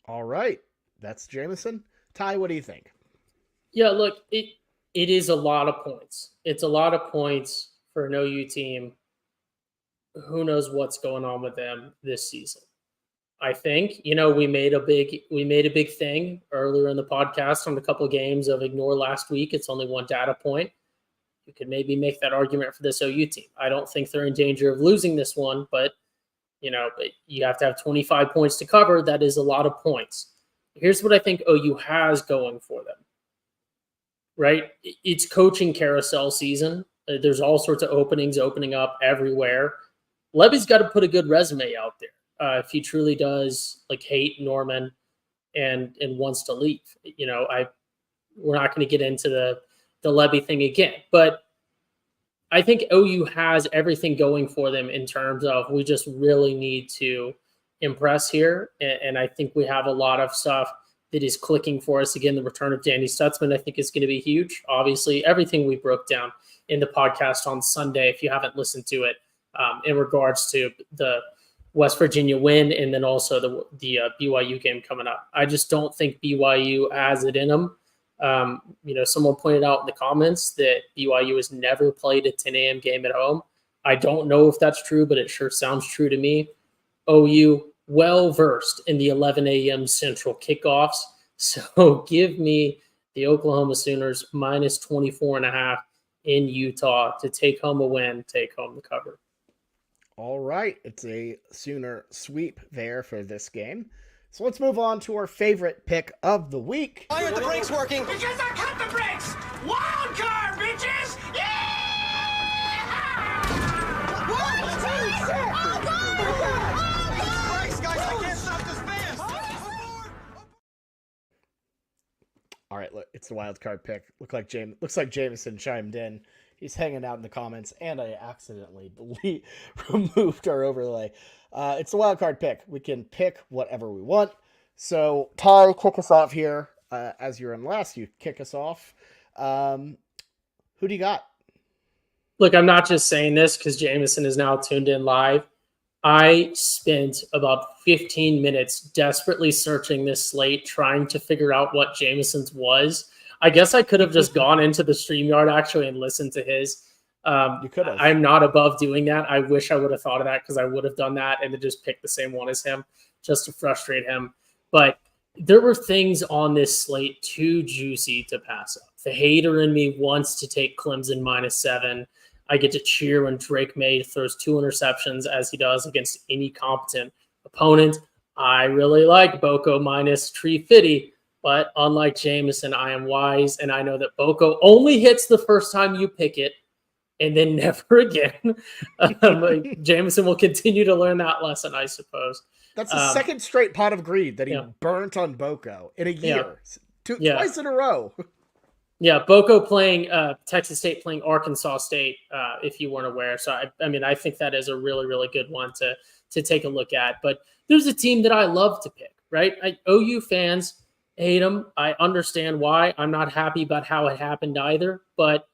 All right. That's Jameson. Ty, what do you think? Yeah, look, it is a lot of points. It's a lot of points for an OU team. Who knows what's going on with them this season? I think, we made a big thing earlier in the podcast on a couple of games of ignore last week. It's only one data point. You could maybe make that argument for this OU team. I don't think they're in danger of losing this one, but you have to have 25 points to cover. That is a lot of points. Here's what I think OU has going for them, right? It's coaching carousel season. There's all sorts of openings opening up everywhere. Levy's got to put a good resume out there if he truly does like hate Norman and wants to leave. You know, we're not going to get into the Levy thing again, but I think OU has everything going for them in terms of we just really need to impress here. And I think we have a lot of stuff that is clicking for us. Again, the return of Danny Stutzman, I think, is going to be huge. Obviously, everything we broke down in the podcast on Sunday, if you haven't listened to it, in regards to the West Virginia win and then also the BYU game coming up. I just don't think BYU has it in them. Someone pointed out in the comments that BYU has never played a 10 a.m. game at home. I don't know if that's true, but it sure sounds true to me. OU well-versed in the 11 a.m. Central kickoffs. So give me the Oklahoma Sooners minus 24.5 in Utah to take home a win, take home the cover. All right. It's a Sooner sweep there for this game. So let's move on to our favorite pick of the week. Why aren't the brakes working? Because I cut the brakes! Wild card, bitches! All right, look, it's the wild card pick. Looks like Jameson chimed in. He's hanging out in the comments, and I accidentally removed our overlay. It's the wild card pick. We can pick whatever we want. So, Ty, kick us off here. As you're in last, you kick us off. Who do you got? Look, I'm not just saying this because Jameson is now tuned in live. I spent about 15 minutes desperately searching this slate, trying to figure out what Jameson's was. I guess I could have just gone into the StreamYard actually and listened to his. You could have. I'm not above doing that. I wish I would have thought of that because I would have done that and then just picked the same one as him just to frustrate him. But there were things on this slate too juicy to pass up. The hater in me wants to take Clemson -7. I get to cheer when Drake May throws 2 interceptions as he does against any competent opponent. I really like Boko -350, but unlike Jameson, I am wise, and I know that Boko only hits the first time you pick it and then never again. Jameson will continue to learn that lesson, I suppose. That's the second straight pot of greed that he burnt on Boko in a year. Twice in a row. Yeah, Boko playing Texas State, playing Arkansas State, if you weren't aware. So, I think that is a really, really good one to take a look at. But there's a team that I love to pick, right? OU fans hate them. I understand why. I'm not happy about how it happened either. But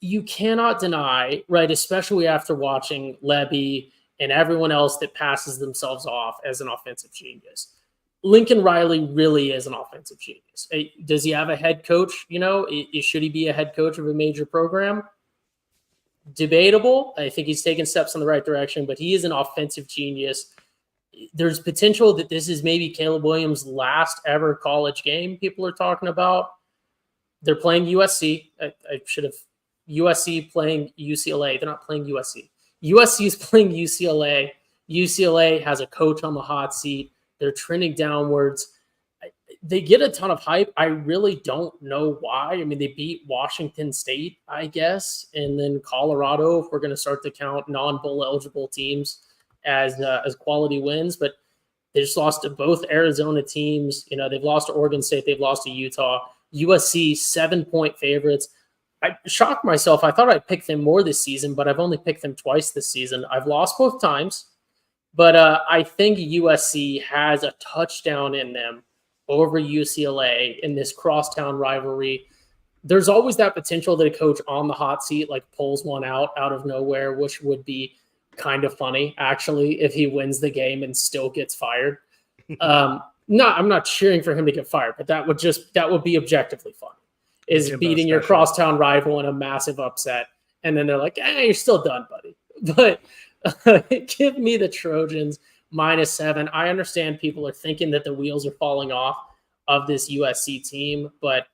you cannot deny, right, especially after watching Levy and everyone else that passes themselves off as an offensive genius. Lincoln Riley really is an offensive genius. Does he have a head coach? Should he be a head coach of a major program? Debatable. I think he's taking steps in the right direction, but he is an offensive genius. There's potential that this is maybe Caleb Williams' last ever college game people are talking about. They're playing USC. I should have USC playing UCLA. They're not playing USC. USC is playing UCLA. UCLA has a coach on the hot seat. They're trending downwards. They get a ton of hype. I really don't know why. I mean, they beat Washington State, I guess, and then Colorado, if we're going to start to count non-bowl eligible teams as quality wins. But they just lost to both Arizona teams. They've lost to Oregon State. They've lost to Utah. USC, 7-point favorites. I shocked myself. I thought I'd pick them more this season, but I've only picked them twice this season. I've lost both times. But I think USC has a touchdown in them over UCLA in this crosstown rivalry. There's always that potential that a coach on the hot seat pulls one out of nowhere, which would be kind of funny, actually, if he wins the game and still gets fired. I'm not cheering for him to get fired, but that would be objectively fun. Is Jimbo beating your special. crosstown rival in a massive upset, and then they're like, you're still done, buddy. But give me the Trojans -7. I understand people are thinking that the wheels are falling off of this USC team, but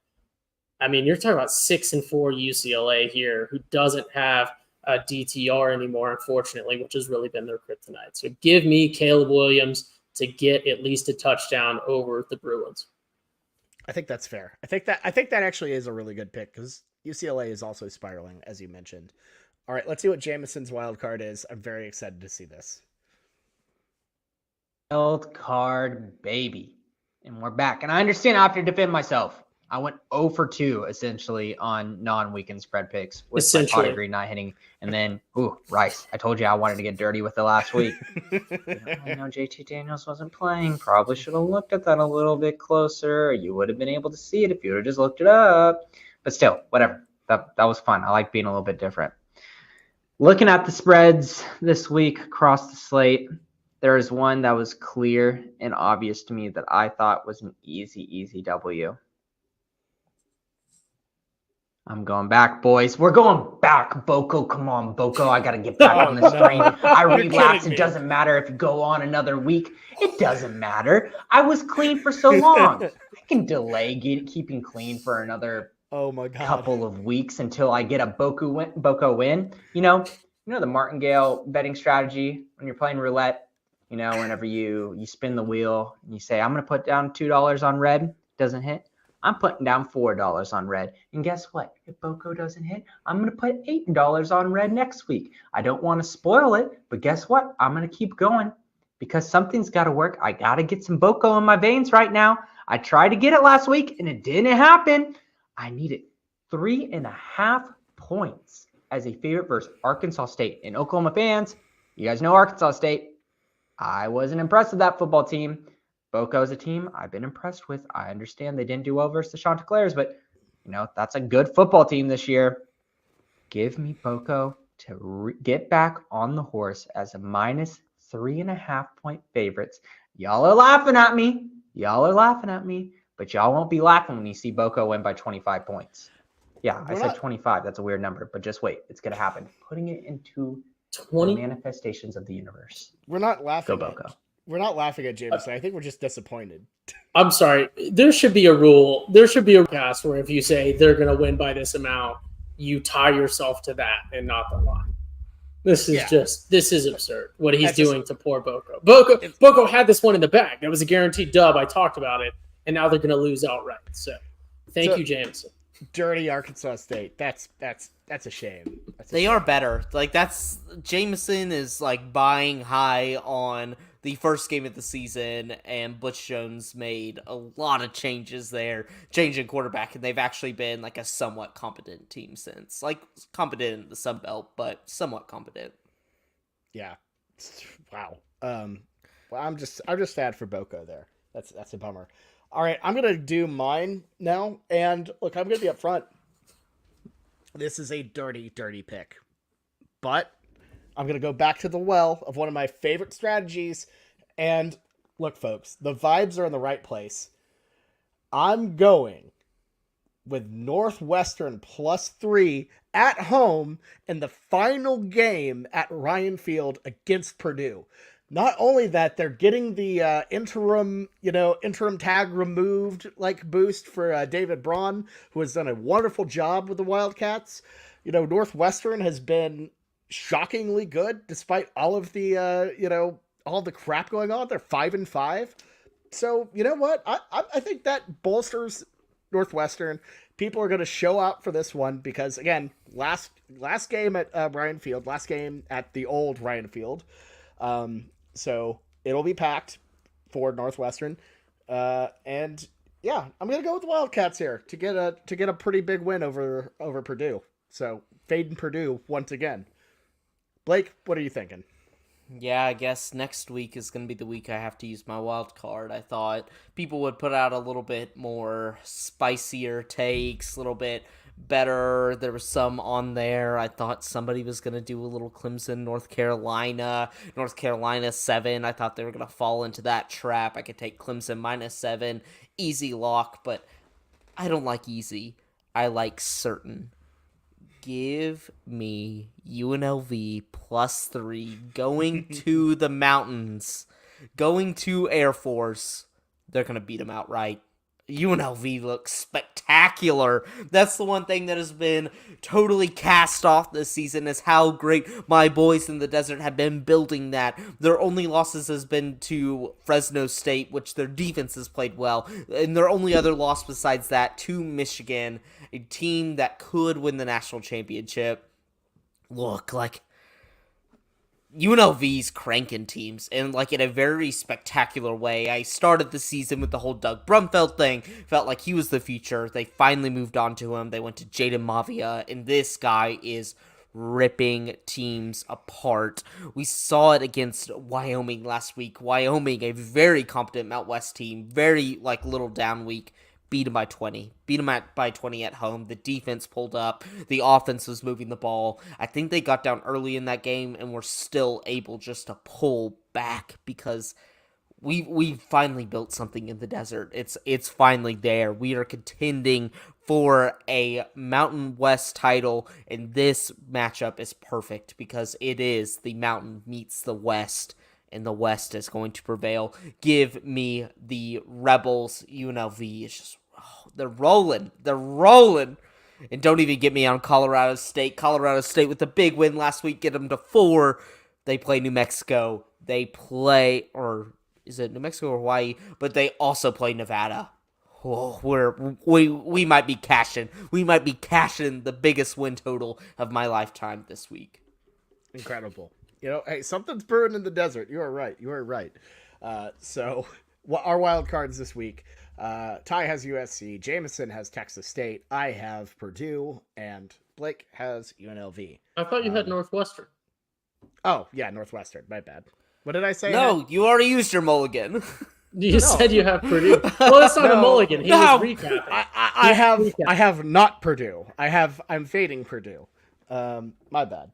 I mean, you're talking about 6-4 UCLA here, who doesn't have a DTR anymore, unfortunately, which has really been their kryptonite. So give me Caleb Williams to get at least a touchdown over the Bruins. I think that's fair. I think that actually is a really good pick because UCLA is also spiraling, as you mentioned. All right, let's see what Jameson's wild card is. I'm very excited to see this. Wild card, baby. And we're back. And I understand I have to defend myself. I went 0 for 2, essentially, on non-weekend spread picks with my pot of green not hitting. And then, Rice. I told you I wanted to get dirty with it last week. I know JT Daniels wasn't playing. Probably should have looked at that a little bit closer. You would have been able to see it if you would have just looked it up. But still, whatever. That was fun. I like being a little bit different. Looking at the spreads this week across the slate, there is one that was clear and obvious to me that I thought was an easy W. I'm going back, boys. We're going back, Boko. Come on, Boko. I got to get back on the screen. I relapse. It doesn't matter if you go on another week. It doesn't matter. I was clean for so long. I can delay keeping clean for another couple of weeks until I get a Boko win. You know the martingale betting strategy when you're playing roulette. Whenever you spin the wheel and you say, I'm going to put down $2 on red, doesn't hit. I'm putting down $4 on red. And guess what? If Boko doesn't hit, I'm going to put $8 on red next week. I don't want to spoil it, but guess what? I'm going to keep going because something's got to work. I got to get some Boko in my veins right now. I tried to get it last week and it didn't happen. I needed 3.5 points as a favorite versus Arkansas State. And Oklahoma fans, you guys know Arkansas State. I wasn't impressed with that football team. Boko is a team I've been impressed with. I understand they didn't do well versus the Chanticleers, but that's a good football team this year. Give me Boko to get back on the horse as a minus 3.5 point favorites. Y'all are laughing at me, but y'all won't be laughing when you see Boko win by 25 points. Yeah, I said 25. That's a weird number, but just wait. It's going to happen. Putting it into 20 manifestations of the universe. We're not laughing. Go Boko. We're not laughing at Jameson. I think we're just disappointed. I'm sorry. There should be a rule. There should be a cast where if you say they're going to win by this amount, you tie yourself to that and not the line. This is absurd what he's doing to poor Boko. Boko had this one in the bag. That was a guaranteed dub. I talked about it, and now they're going to lose outright. So thank you, Jameson. Dirty Arkansas State. That's a shame. They are better. Jameson is buying high on the first game of the season, and Butch Jones made a lot of changes there, changing quarterback, and they've actually been a somewhat competent team since. Competent in the Sun Belt, but somewhat competent. Yeah. Wow. Well, I'm just sad for Boko there. That's a bummer. All right, I'm going to do mine now, and look, I'm going to be upfront. This is a dirty pick, but I'm going to go back to the well of one of my favorite strategies, and look, folks, the vibes are in the right place. I'm going with Northwestern +3 at home in the final game at Ryan Field against Purdue. Not only that, they're getting the interim tag removed boost for David Braun, who has done a wonderful job with the Wildcats. Northwestern has been shockingly good despite all of the all the crap going on. They're 5-5. So you know what? I think that bolsters Northwestern. People are going to show out for this one because again, last game at Ryan Field, last game at the old Ryan Field. So it'll be packed for Northwestern. And yeah, I'm going to go with the Wildcats here to get a pretty big win over Purdue. So fading Purdue once again. Blake, what are you thinking? Yeah, I guess next week is going to be the week I have to use my wild card. I thought people would put out a little bit more spicier takes, a little bit better. There was some on there. I thought somebody was going to do a little Clemson, North Carolina 7. I thought they were going to fall into that trap. I could take Clemson -7, easy lock, but I don't like easy. I like certain. Give me UNLV +3 going to the mountains, going to Air Force. They're going to beat them outright. UNLV looks spectacular. That's the one thing that has been totally cast off this season, is how great my boys in the desert have been building that. Their only losses has been to Fresno State, which their defense has played well, and their only other loss besides that to Michigan, a team that could win the national championship. Look, like, UNLV's cranking teams, and like in a very spectacular way. I started the season with the whole Doug Brumfeld thing, felt like he was the future. They finally moved on to him. They went to Jaden Mavia, and this guy is ripping teams apart. We saw it against Wyoming last week. Wyoming, a very competent Mount West team, very like little down week. Beat him by 20. Beat him by 20 at home. The defense pulled up. The offense was moving the ball. I think they got down early in that game and were still able just to pull back because we finally built something in the desert. It's finally there. We are contending for a Mountain West title, and this matchup is perfect because it is the Mountain meets the West, and the West is going to prevail. Give me the Rebels. UNLV is just, they're rolling. They're rolling. And don't even get me on Colorado State. Colorado State with the big win last week, get them to 4. They play New Mexico. They play, or is it New Mexico or Hawaii? But they also play Nevada. Oh, we might be cashing. We might be cashing the biggest win total of my lifetime this week. Incredible. You know, hey, something's brewing in the desert. You are right. You are right. So our wild cards this week. Ty has USC. Jameson has Texas State. I have Purdue, and Blake has UNLV. I thought you had Northwestern. Oh yeah, Northwestern. My bad. What did I say? No, you already used your mulligan. You said you have Purdue. Well, that's not a mulligan. He was recapping. I have not Purdue. I'm fading Purdue. My bad.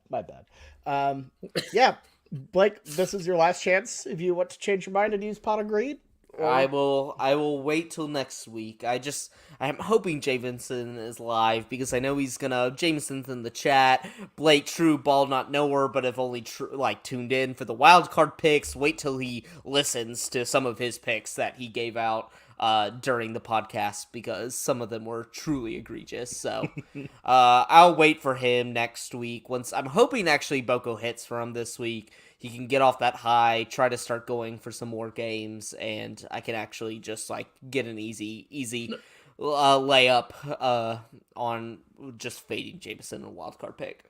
Yeah, Blake, this is your last chance if you want to change your mind and use pot of greed. I will wait till next week. I'm hoping Jameson is live because I know he's gonna. Jameson's in the chat. Blake, true ball not knower, but have only tuned in for the wild card picks. Wait till he listens to some of his picks that he gave out during the podcast because some of them were truly egregious. So I'll wait for him next week. Once I'm hoping actually Boko hits for him this week. He can get off that high, try to start going for some more games, and I can actually just get an easy layup on just fading Jameson in a wildcard pick.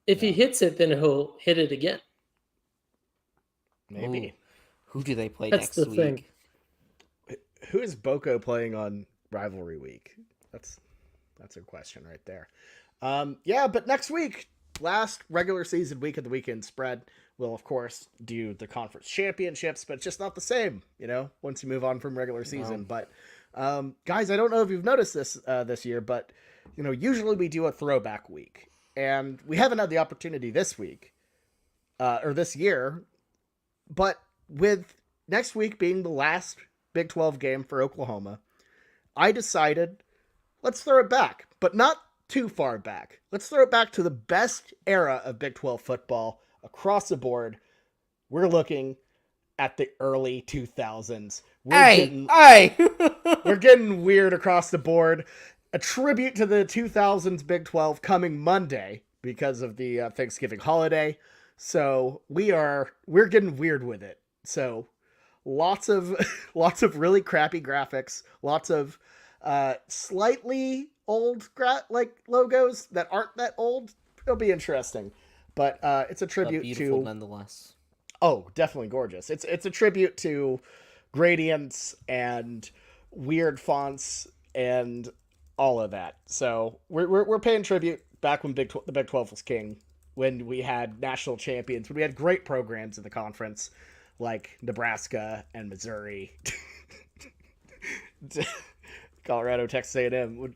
If he hits it, then he'll hit it again. Maybe. Ooh. Who do they play That's next the week? thing. Who is Boko playing on rivalry week? That's a question right there. Yeah, but next week, last regular season week of the weekend spread, we'll of course do the conference championships, but it's just not the same, once you move on from regular season. Wow. But guys, I don't know if you've noticed this this year, but usually we do a throwback week, and we haven't had the opportunity this week or this year. But with next week being the last Big 12 game for Oklahoma, I decided let's throw it back, but not too far back. Let's throw it back to the best era of Big 12 football across the board. We're looking at the early 2000s. We're getting weird across the board. A tribute to the 2000s Big 12 coming Monday because of the Thanksgiving holiday. So we're getting weird with it. So lots of really crappy graphics, lots of slightly old logos that aren't that old. It'll be interesting. But it's a tribute beautiful to nonetheless. Oh, definitely gorgeous. It's a tribute to gradients and weird fonts and all of that. So we're paying tribute back when the Big 12 was king, when we had national champions, when we had great programs in the conference like Nebraska and Missouri, Colorado, Texas A&M,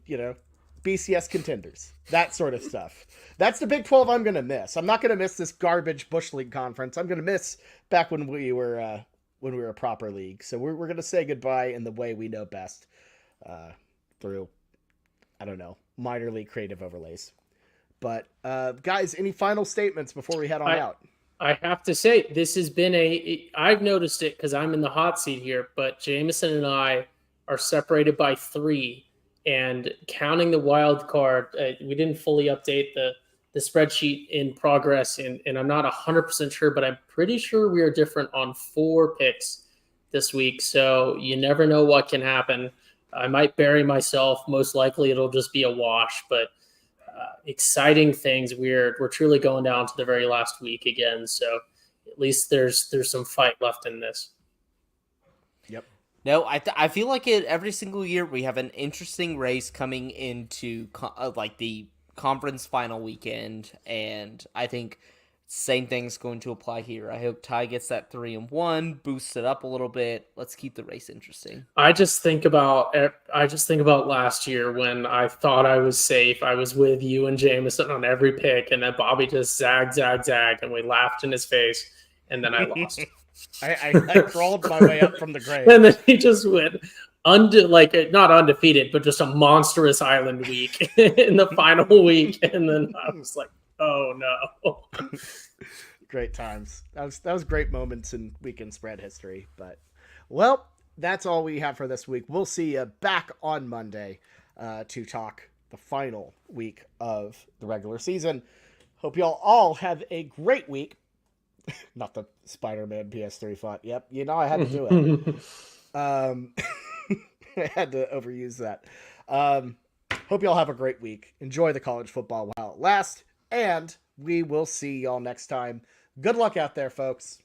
BCS contenders, that sort of stuff. That's the Big 12 I'm going to miss. I'm not going to miss this garbage Bush League conference. I'm going to miss back when we were a proper league. So we're going to say goodbye in the way we know best, through, I don't know, minor league creative overlays. But guys, any final statements before we head on out? I have to say, this has been I've noticed it because I'm in the hot seat here, but Jameson and I are separated by 3. And counting the wild card, we didn't fully update the spreadsheet in progress, and I'm not 100% sure, but I'm pretty sure we are different on 4 picks this week. So you never know what can happen. I might bury myself. Most likely it'll just be a wash, but exciting things. We're truly going down to the very last week again. So at least there's some fight left in this. Yep. No, I feel like every single year we have an interesting race coming into like the conference final weekend, and I think same thing's going to apply here. I hope Ty gets that 3-1, boosts it up a little bit. Let's keep the race interesting. I just think about last year when I thought I was safe. I was with you and Jameson on every pick, and then Bobby just zagged, and we laughed in his face, and then I lost. I crawled my way up from the grave. And then he just went not undefeated, but just a monstrous island week in the final week. And then I was like, oh no. Great times. That was great moments in weekend spread history. But well, that's all we have for this week. We'll see you back on Monday to talk the final week of the regular season. Hope y'all all have a great week. Not the Spider-Man PS3 font. Yep, I had to do it. I had to overuse that. Hope y'all have a great week. Enjoy the college football while it lasts, and we will see y'all next time. Good luck out there, folks.